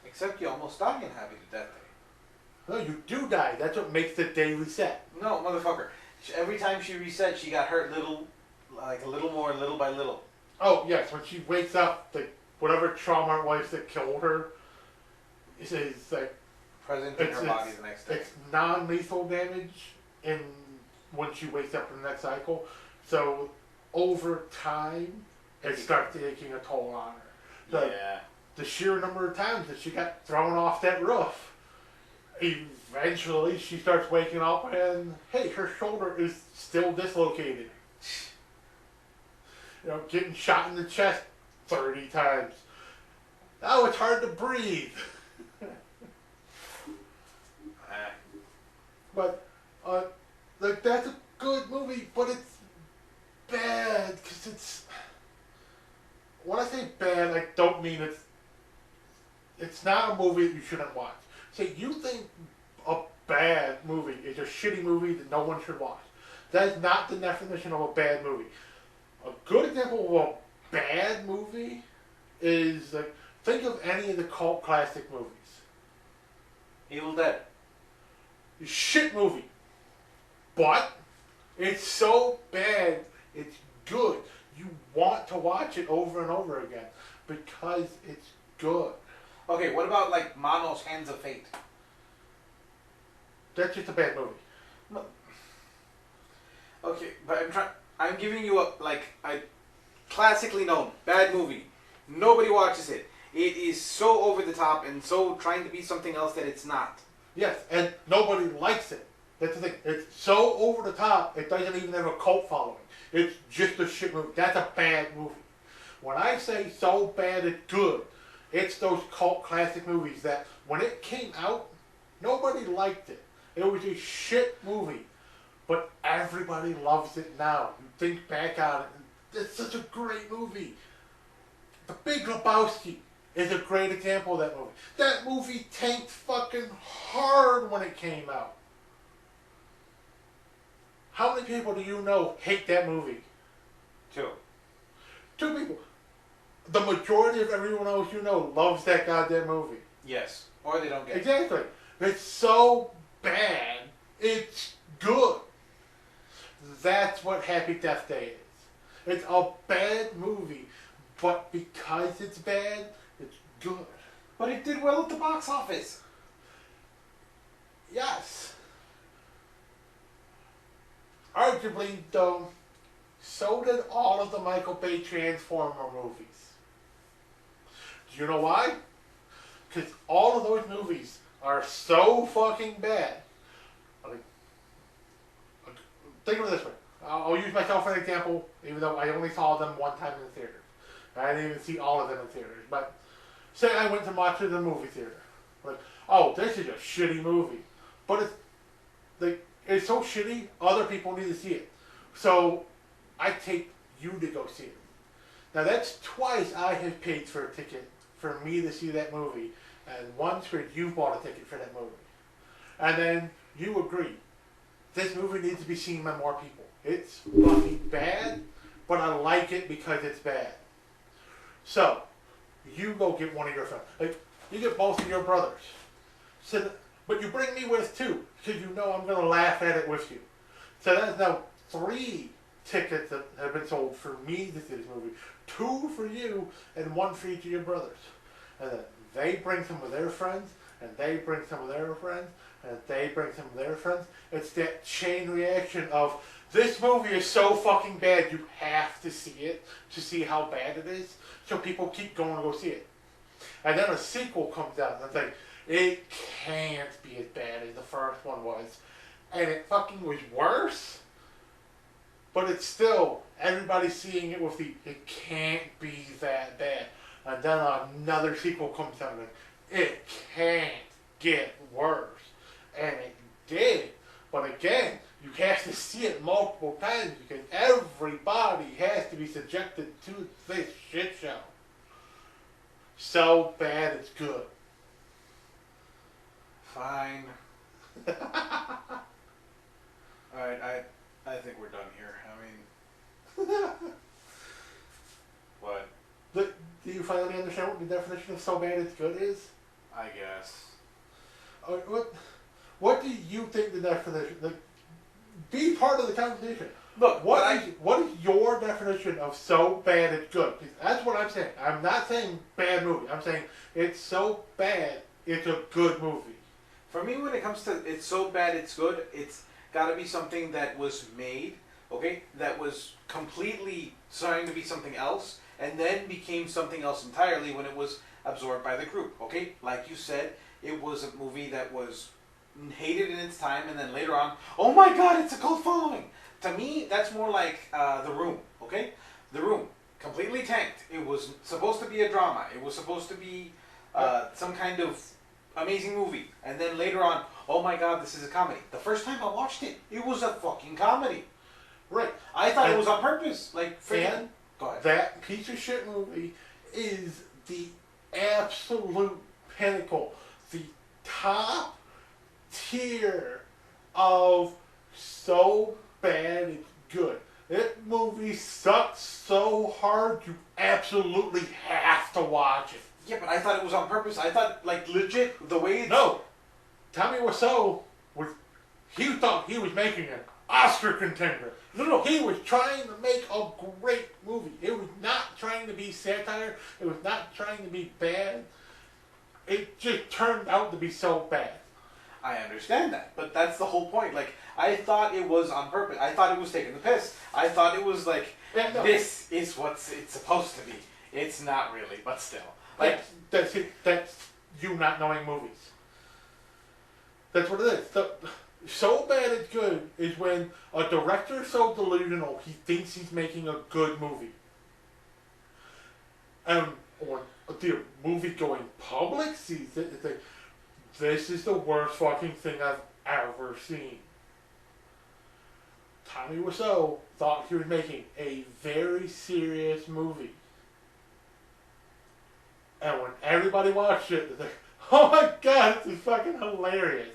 Except you almost die in Happy Death Day. No, you do die. That's what makes the day reset. No, motherfucker. Every time she reset, she got hurt a little more, little by little. Oh yes, when she wakes up, whatever trauma it was that killed her, is like present in her body the next day. It's non-lethal damage when she wakes up in that cycle. So over time, it starts taking a toll on her. The sheer number of times that she got thrown off that roof. Eventually, she starts waking up and, hey, her shoulder is still dislocated. You know, getting shot in the chest 30 times. Now it's hard to breathe. But, like, that's a good movie, but it's bad, because it's... When I say bad, I don't mean it's not a movie that you shouldn't watch. Say, you think a bad movie is a shitty movie that no one should watch. That is not the definition of a bad movie. A good example of a bad movie is, like, think of any of the cult classic movies. Evil Dead. Shit movie. But it's so bad, it's good. You want to watch it over and over again because it's good. Okay, what about like Mono's Hands of Fate? That's just a bad movie. No. Okay, but I'm giving you a classically known bad movie. Nobody watches it. It is so over the top and so trying to be something else that it's not. Yes, and nobody likes it. That's the thing. It's so over the top, it doesn't even have a cult following. It's just a shit movie. That's a bad movie. When I say so bad it's good, it's those cult classic movies that when it came out, nobody liked it. It was a shit movie. But everybody loves it now. You think back on it, it's such a great movie. The Big Lebowski is a great example of that movie. That movie tanked fucking hard when it came out. How many people do you know hate that movie? Two people. The majority of everyone else you know loves that goddamn movie. Yes. Or they don't get it. Exactly. It's so bad It's good. That's what Happy Death Day is. It's a bad movie, but because it's bad, it's good. But it did well at the box office. Yes. Arguably, though, so did all of the Michael Bay Transformer movies. Do you know why? Because all of those movies are so fucking bad. Think of it this way. I'll use myself as an example, even though I only saw them one time in the theater. I didn't even see all of them in theaters. But say I went to watch it in the movie theater. Like, oh, this is a shitty movie. But it's so shitty, other people need to see it. So I take you to go see it. Now that's twice I have paid for a ticket for me to see that movie, and once where you bought a ticket for that movie. And then you agree. This movie needs to be seen by more people. It's fucking bad, but I like it because it's bad. So, you go get one of your friends. Like, you get both of your brothers. So, but you bring me with too, because you know I'm going to laugh at it with you. So that's now 3 tickets that have been sold for me to see this movie. 2 for you, and 1 for each of your brothers. And then they bring some of their friends, and they bring some of their friends, and they bring some of their friends. It's that chain reaction of, this movie is so fucking bad, you have to see it to see how bad it is. So people keep going to go see it. And then a sequel comes out, and it's like, it can't be as bad as the first one was. And it fucking was worse. But it's still, everybody's seeing it with the, it can't be that bad. And then another sequel comes out, and it can't get worse. And it did. But again, you have to see it multiple times because everybody has to be subjected to this shit show. So bad it's good. Fine. Alright, I think we're done here. I mean... What? Do you finally understand what the definition of so bad it's good is? I guess. What do you think the definition? Like, be part of the conversation. Look, what is your definition of so bad it's good? That's what I'm saying. I'm not saying bad movie. I'm saying it's so bad it's a good movie. For me, when it comes to it's so bad it's good, it's got to be something that was made, okay, that was completely trying to be something else, and then became something else entirely when it was absorbed by the group, okay? Like you said, it was a movie that was hated in its time, and then later on, oh my god, it's a cult following. To me, that's more like The Room, okay? The Room, completely tanked. It was supposed to be a drama. It was supposed to be some kind of amazing movie. And then later on, oh my god, this is a comedy. The first time I watched it, it was a fucking comedy. Right. I thought it was on purpose. Like, freaking... Go ahead. That piece of shit movie is the absolute pinnacle. The top tier of so bad it's good. That movie sucks so hard you absolutely have to watch it. Yeah, but I thought it was on purpose. I thought, like, legit, the way it's... No. Tommy Wiseau he thought he was making an Oscar contender. No. He was trying to make a great movie. It was not trying to be satire. It was not trying to be bad. It just turned out to be so bad. I understand that, but that's the whole point. Like, I thought it was on purpose. I thought it was taking the piss. I thought it was like, this is what it's supposed to be. It's not really, but still. Like, that's it. That's you not knowing movies. That's what it is. So bad it's good is when a director is so delusional he thinks he's making a good movie. And when the movie-going public sees it, it's like, this is the worst fucking thing I've ever seen. Tommy Wiseau thought he was making a very serious movie. And when everybody watched it, they're like, oh my god, this is fucking hilarious.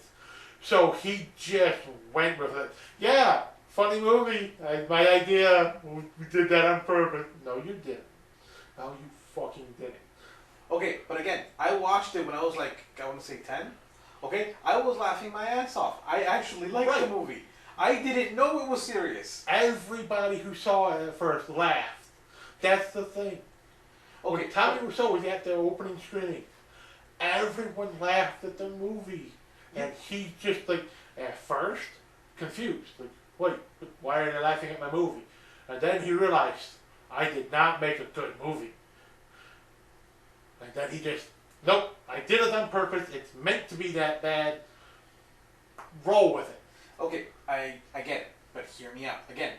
So he just went with it. Yeah, funny movie. My idea, we did that on purpose. No, you didn't. No, you fucking didn't. Okay, but again, I watched it when I was like, I want to say 10. Okay, I was laughing my ass off. I actually liked Right. the movie. I didn't know it was serious. Everybody who saw it at first laughed. That's the thing. Okay, When Tommy Wiseau was at the opening screening, everyone laughed at the movie. And he just, like, at first, confused. Like, wait, why are they laughing at my movie? And then he realized, I did not make a good movie. And then he just, nope, I did it on purpose. It's meant to be that bad. Roll with it. okay, I get it, but hear me out. Again,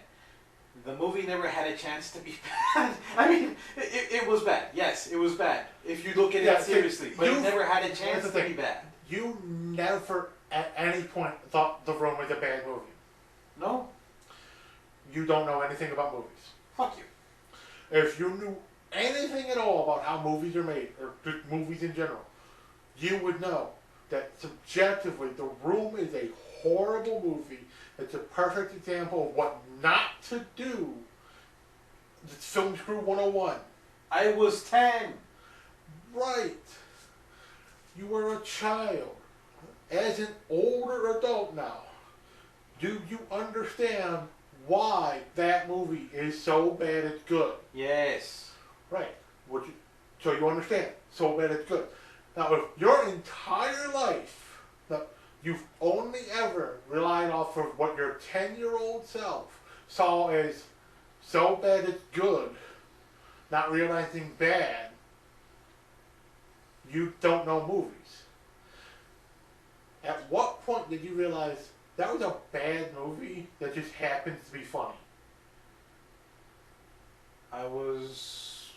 the movie never had a chance to be bad. I mean, it was bad. Yes, it was bad. If you look at it seriously, but it never had a chance to be bad. You never, at any point, thought The Room was a bad movie. No? You don't know anything about movies. Fuck you. If you knew anything at all about how movies are made, or just movies in general, you would know that subjectively, The Room is a horrible movie. It's a perfect example of what not to do. It's Film Crew 101. I was 10. Right. You were a child. As an older adult now, do you understand why that movie is so bad it's good? Yes. Right. So you understand. So bad it's good. Now, if your entire life, now, you've only ever relied off of what your 10-year-old self saw as so bad it's good, not realizing bad, you don't know movies. At what point did you realize that was a bad movie that just happens to be funny? I was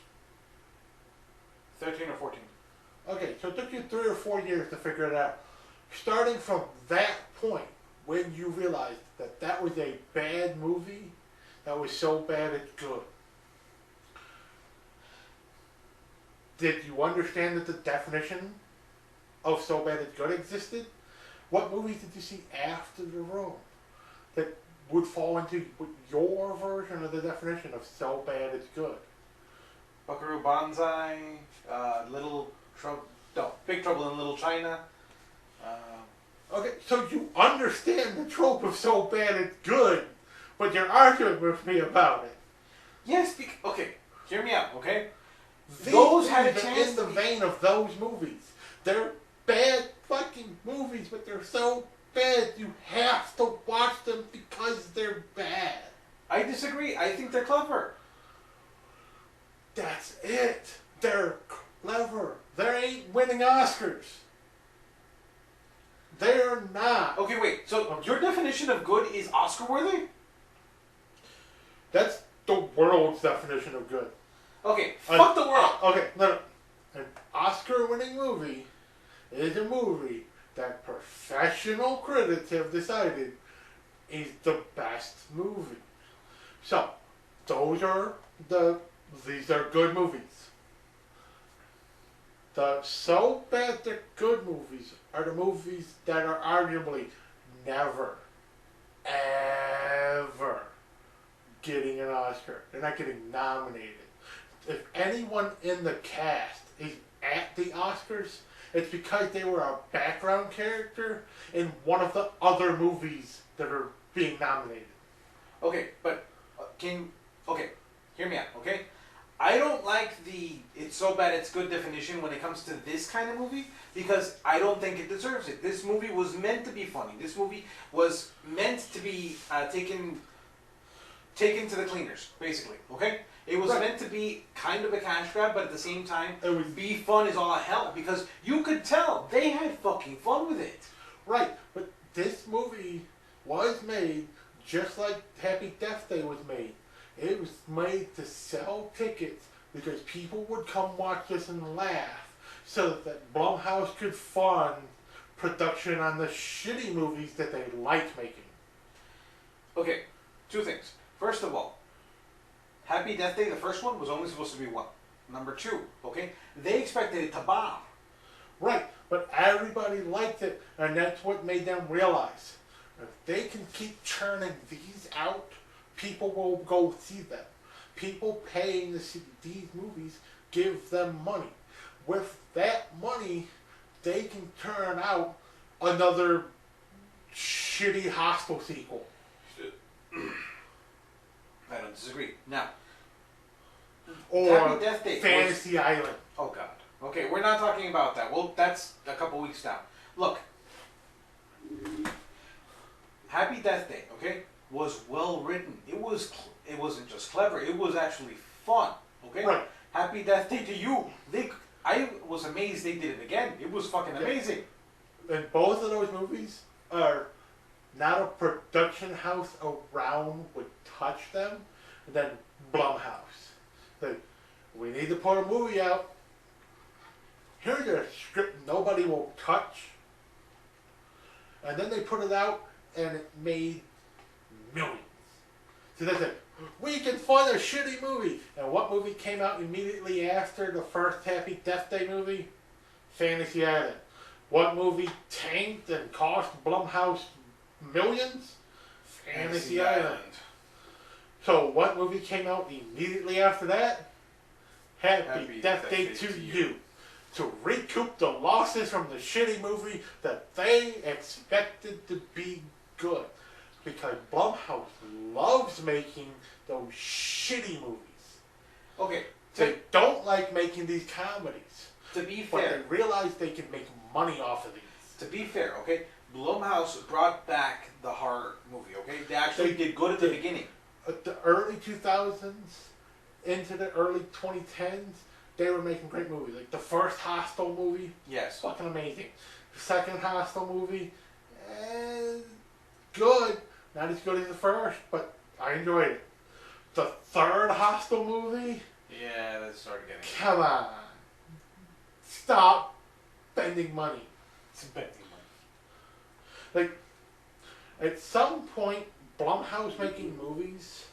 13 or 14. Okay, so it took you 3 or 4 years to figure it out. Starting from that point, when you realized that that was a bad movie, that was so bad it's good, did you understand that the definition of so bad it's good existed? What movies did you see after The Room that would fall into your version of the definition of so bad it's good? Buckaroo Banzai, Big Trouble in Little China. Okay, so you understand the trope of so bad it's good, but you're arguing with me about it. Yes, okay, hear me out, okay? These Those had a movies are chance in the to be... vein of those movies. They're bad fucking movies, but they're so bad you have to watch them because they're bad. I disagree. I think they're clever. That's it. They're clever. They ain't winning Oscars. They're not. Okay, wait. So your definition of good is Oscar-worthy? That's the world's definition of good. Okay, fuck the world. Okay, no. An Oscar-winning movie is a movie that professional critics have decided is the best movie. So, these are good movies. The so bad they're good movies are the movies that are arguably never, ever getting an Oscar. They're not getting nominated. If anyone in the cast is at the Oscars, it's because they were a background character in one of the other movies that are being nominated. Okay, but okay, hear me out, okay? I don't like the it's so bad it's good definition when it comes to this kind of movie because I don't think it deserves it. This movie was meant to be funny. This movie was meant to be taken to the cleaners, basically, okay? It was meant to be kind of a cash grab, but at the same time, be fun is all hell because you could tell they had fucking fun with it. Right, but this movie was made just like Happy Death Day was made. It was made to sell tickets because people would come watch this and laugh so that Blumhouse could fund production on the shitty movies that they like making. Okay, two things. First of all, Happy Death Day, the first one, was only supposed to be one. Number two, okay? They expected it to bomb. Right, but everybody liked it, and that's what made them realize if they can keep churning these out, people will go see them. People paying to see these movies give them money. With that money, they can turn out another shitty Hostel sequel. I don't disagree. Now, Or Happy Death Day Fantasy Island. Oh God. Okay, we're not talking about that. Well, that's a couple weeks down. Look, Happy Death Day, okay, was well written. It wasn't just clever. It was actually fun. Okay. Right. Happy Death Day to You. I was amazed they did it again. It was fucking amazing. And both of those movies are not a production house around would touch them, and then Blumhouse. Like, we need to put a movie out. Here's a script nobody will touch. And then they put it out, and it made millions. So they said, we can fund a shitty movie. And what movie came out immediately after the first Happy Death Day movie? Fantasy Island. What movie tanked and cost Blumhouse millions? Fantasy Island. So what movie came out immediately after that? Happy Death Day to You. To recoup the losses from the shitty movie that they expected to be good. Because Blumhouse loves making those shitty movies. Okay. They don't like making these comedies. To be fair. But they realize they can make money off of these. To be fair, okay, Blumhouse brought back the horror movie, okay? They actually did good at the beginning. At the early 2000s into the early 2010s, they were making great movies. Like the first Hostel movie, Yes. fucking amazing. The second Hostel movie, good. Not as good as the first, but I enjoyed it. The third Hostel movie, Yeah, that started getting... come on. Stop spending money. Spending money. Like, at some point, Blumhouse making movies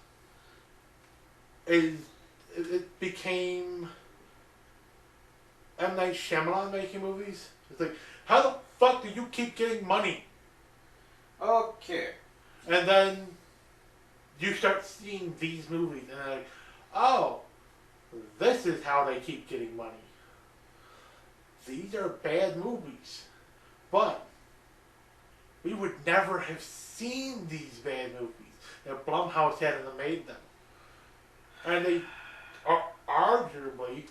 it became M. Night Shyamalan making movies. It's like, how the fuck do you keep getting money? Okay. And then you start seeing these movies, and they're like, oh, this is how they keep getting money. These are bad movies, but we would never have seen these bad movies if Blumhouse hadn't made them. And they are arguably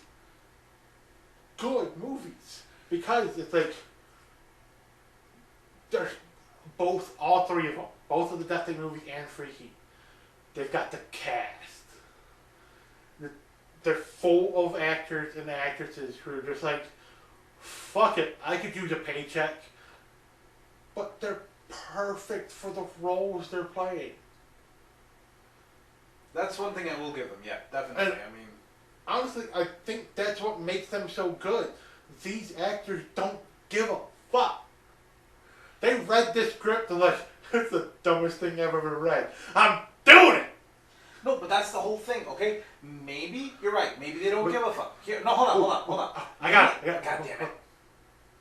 good movies, because it's like, there's all three of them, both of the Death Day movies and Freaky. They've got the cast. They're full of actors and actresses who are just like, fuck it, I could use a paycheck. But they're perfect for the roles they're playing. That's one thing I will give them, yeah, definitely. And I mean, honestly, I think that's what makes them so good. These actors don't give a fuck. They read this script and like, it's the dumbest thing I've ever read. I'm doing it! no, but that's the whole thing, okay? Maybe, you're right, maybe they don't give a fuck. Here, no, hold on. I got it. God damn it.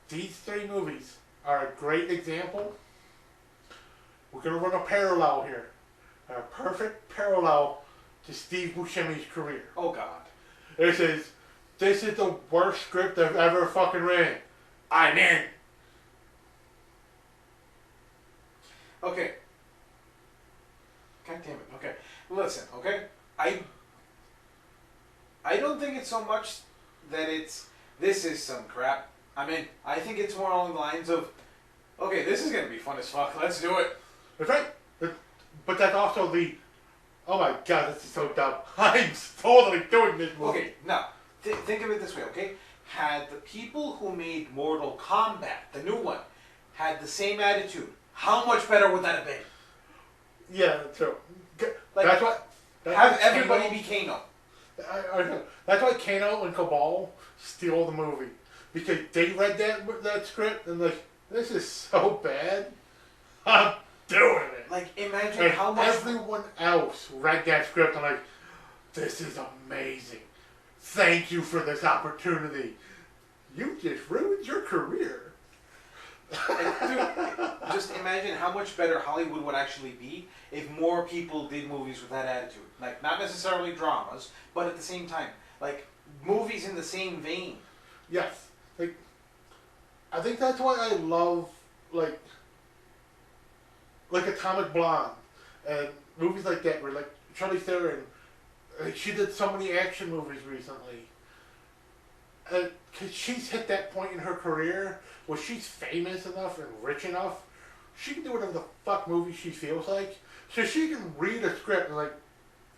These three movies are a great example. We're going to run a parallel here. A perfect parallel to Steve Buscemi's career. Oh, God. This is the worst script I've ever fucking read. I'm in. Okay. God damn it. Okay. Listen, okay? I don't think it's so much that this is some crap. I mean, I think it's more along the lines of, okay, this is going to be fun as fuck. Let's do it. That's right. But that's also the, oh my god, this is so dumb. I'm totally doing this movie. Okay, now, think of it this way, okay? Had the people who made Mortal Kombat, the new one, had the same attitude, how much better would that have been? Yeah, true. Like, that's what. Have everybody be Kano. I know. That's why Kano and Cabal steal the movie. Because they read that script and like, this is so bad. I'm doing it. Like, imagine And how much... everyone else read that script and like, this is amazing. Thank you for this opportunity. You just ruined your career. Dude, just imagine how much better Hollywood would actually be if more people did movies with that attitude. Like, not necessarily dramas, but at the same time, like, movies in the same vein. Yes. Like, I think that's why I love like Atomic Blonde and movies like that where like Charlize Theron, she did so many action movies recently. Cause she's hit that point in her career where she's famous enough and rich enough, she can do whatever the fuck movie she feels like. So she can read a script and like,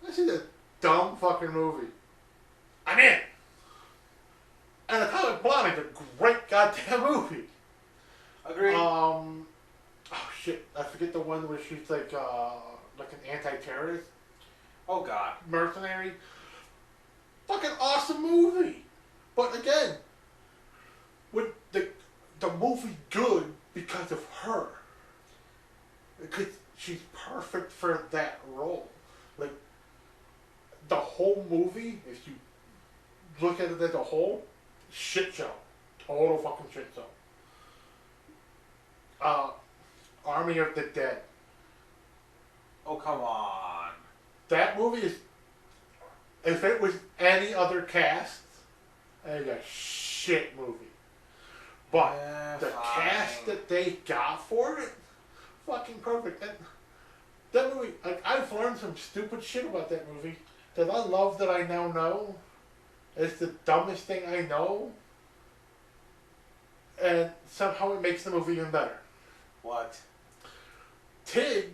this is a dumb fucking movie. I'm in. And Atomic Blonde is a great goddamn movie. Agreed. Oh shit, I forget the one where she's like an anti-terrorist Oh God. mercenary. Fucking awesome movie. But again, with the movie good because of her. Because she's perfect for that role. Like the whole movie, if you look at it as a whole, shit show. Total fucking shit show. Army of the Dead. Oh come on. That movie is, if it was any other cast, it's a shit movie. But the cast that they got for it, fucking perfect. And that movie, like, I've learned some stupid shit about that movie that I love that I now know. It's the dumbest thing I know. And somehow it makes the movie even better. What? Tig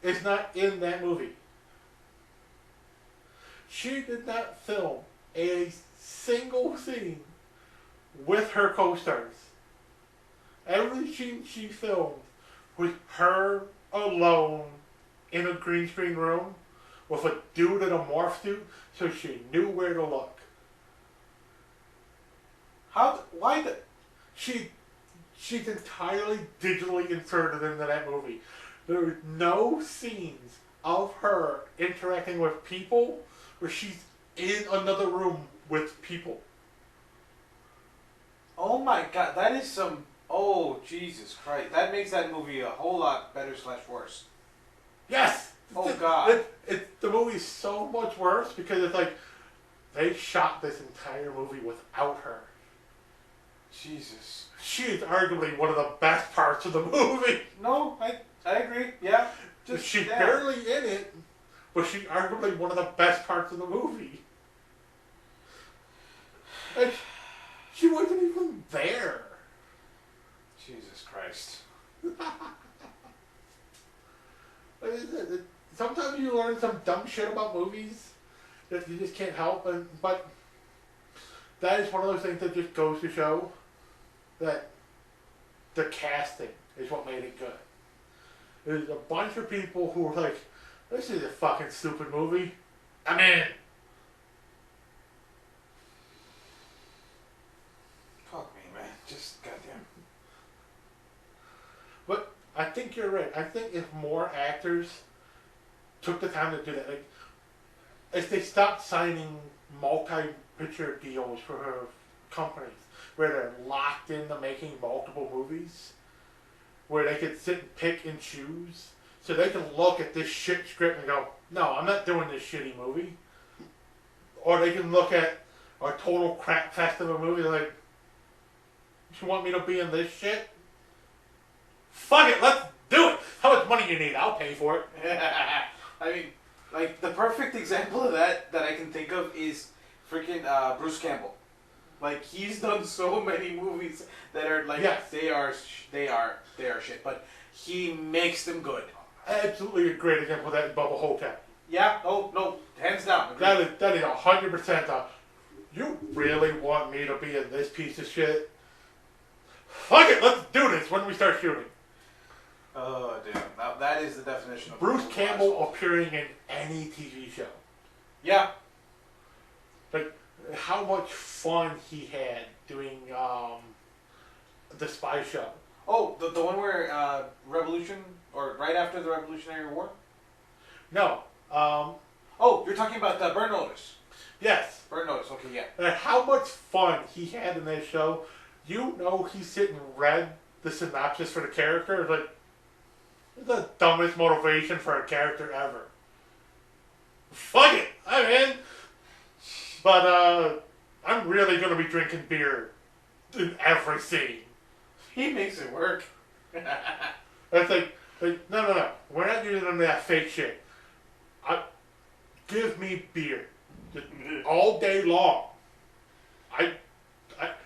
is not in that movie. She did not film a single scene with her co-stars. Every scene she filmed was her alone in a green screen room with a dude in a morph suit so she knew where to look. Why the... She's entirely digitally inserted into that movie. There are no scenes of her interacting with people where she's in another room with people. Oh my God, that is some... Oh, Jesus Christ. That makes that movie a whole lot better / worse. Yes! Oh God. The movie's so much worse because it's like they shot this entire movie without her. Jesus. She is arguably one of the best parts of the movie. No, I agree. Yeah. She's barely in it, but she's arguably one of the best parts of the movie. And she wasn't even there. Jesus Christ. Sometimes you learn some dumb shit about movies that you just can't help, but that is one of those things that just goes to show that the casting is what made it good. There's a bunch of people who were like, this is a fucking stupid movie. I'm in. Fuck me, man. Just goddamn. But I think you're right. I think if more actors took the time to do that, like, if they stopped signing multi-picture deals for companies where they're locked into making multiple movies, where they could sit and pick and choose, so they can look at this shit script and go, no, I'm not doing this shitty movie. Or they can look at a total crap fest of a movie and like, you want me to be in this shit? Fuck it, let's do it! How much money you need? I'll pay for it. I mean, like, the perfect example of that I can think of is freaking Bruce Campbell. Like, he's done so many movies that are like, yes. they are shit, but he makes them good. Absolutely a great example of that in Bubba Hotep. Yeah, oh, no, hands down. Agreed. That is 100% you really want me to be in this piece of shit? Fuck it, let's do this when we start shooting. Oh, damn. Now, that is the definition of Bruce Campbell appearing in any TV show. Yeah. Like, how much fun he had doing the spy show. Oh, the one where Revolution, or right after the Revolutionary War? No. Oh, you're talking about Burn Notice. Yes. Burn Notice, okay, yeah. And how much fun he had in that show. You know he sit and read the synopsis for the character. It's like, it's the dumbest motivation for a character ever. Fuck it, I'm in. But I'm really going to be drinking beer in every scene. He makes it work. It's like no. We're not using them that fake shit. Give me beer. Just all day long.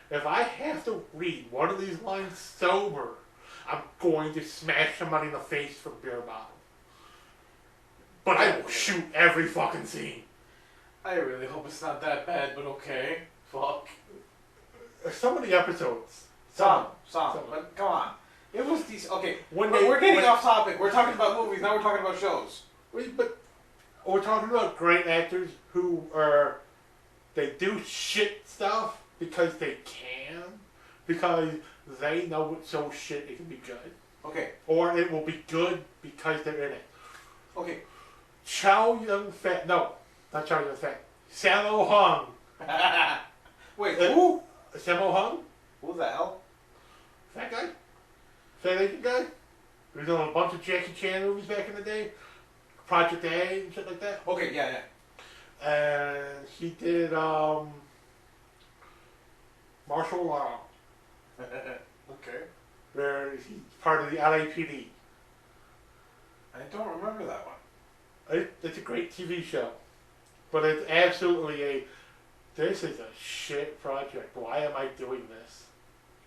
If I have to read one of these lines sober, I'm going to smash somebody in the face for beer bottle. But I will shoot every fucking scene. I really hope it's not that bad, but okay. Fuck. Some of the episodes. Some. But come on. It was decent. Okay, we're getting off topic. We're talking about movies, now we're talking about shows. But we're talking about great actors who they do shit stuff because they can. Because they know it's so shit it can be good. Okay. Or it will be good because they're in it. Okay. No, not Chow Yun-fat. Sammo Hung. Wait, who? Sammo Hung? Who the hell? Fat guy? Fat Asian guy? He was in a bunch of Jackie Chan movies back in the day. Project A and shit like that. Okay, yeah. And he did martial law. Okay. Where he's part of the LAPD. I don't remember that one. It's a great TV show. But it's absolutely this is a shit project. Why am I doing this?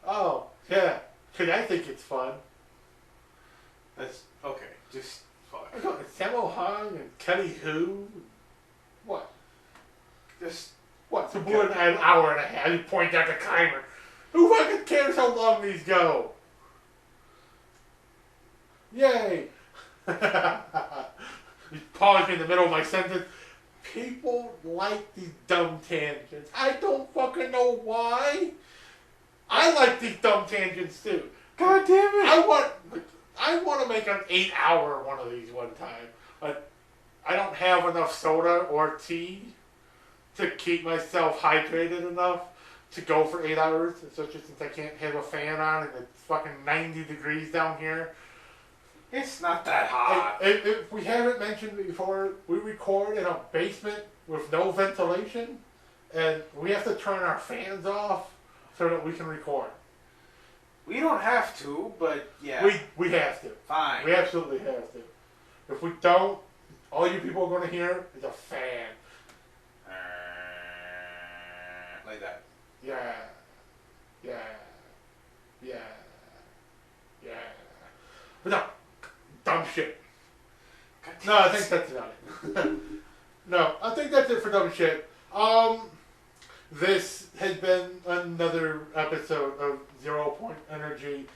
Oh, yeah. Because I think it's fun. That's, okay, just fuck. Sammo Hung and Kelly Hu. What? Just... What? So more than an hour and a half. You point out the timer. Who fucking cares how long these go? Yay! You paused me in the middle of my sentence. People like these dumb tangents. I don't fucking know why. I like these dumb tangents too. God damn it! I want to make an 8-hour one of these one time. But I don't have enough soda or tea to keep myself hydrated enough to go for 8 hours, especially since I can't have a fan on and it's fucking 90 degrees down here. It's not that hot. If we haven't mentioned before, we record in a basement with no ventilation, and we have to turn our fans off so that we can record. We don't have to, but yeah. We have to. Fine. We absolutely have to. If we don't, all you people are going to hear is a fan. Like that. Yeah. But no, dumb shit. No, I think that's about it. No, I think that's it for dumb shit. This has been another episode of 0 Point Energy.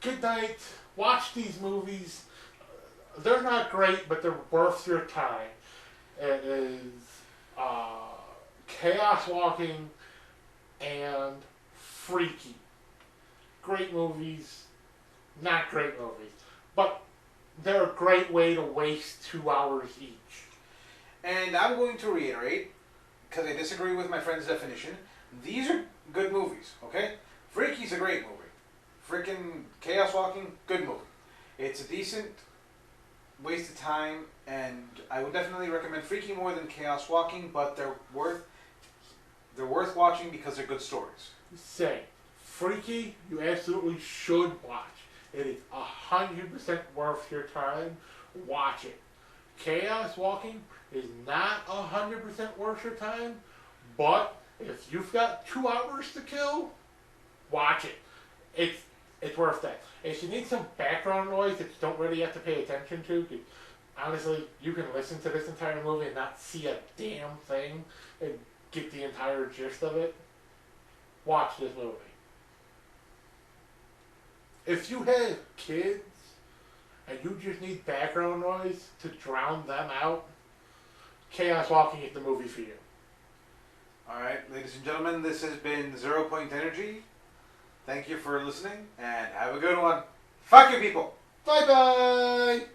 Good night. Watch these movies. They're not great, but they're worth your time. It is Chaos Walking and Freaky. Great movies. Not great movies. But they're a great way to waste 2 hours each. And I'm going to reiterate, because I disagree with my friend's definition, these are good movies, okay? Freaky's a great movie. Freaking Chaos Walking, good movie. It's a decent waste of time, and I would definitely recommend Freaky more than Chaos Walking, but they're worth watching because they're good stories. Say, Freaky, you absolutely should watch. It is 100% worth your time. Watch it. Chaos Walking is not 100% worth your time, but if you've got 2 hours to kill, watch it. It's worth that. If you need some background noise that you don't really have to pay attention to, honestly, you can listen to this entire movie and not see a damn thing and get the entire gist of it. Watch this movie. If you have kids and you just need background noise to drown them out, Chaos Walking is the movie for you. Alright, ladies and gentlemen, this has been 0 Point Energy. Thank you for listening, and have a good one. Fuck you, people! Bye-bye!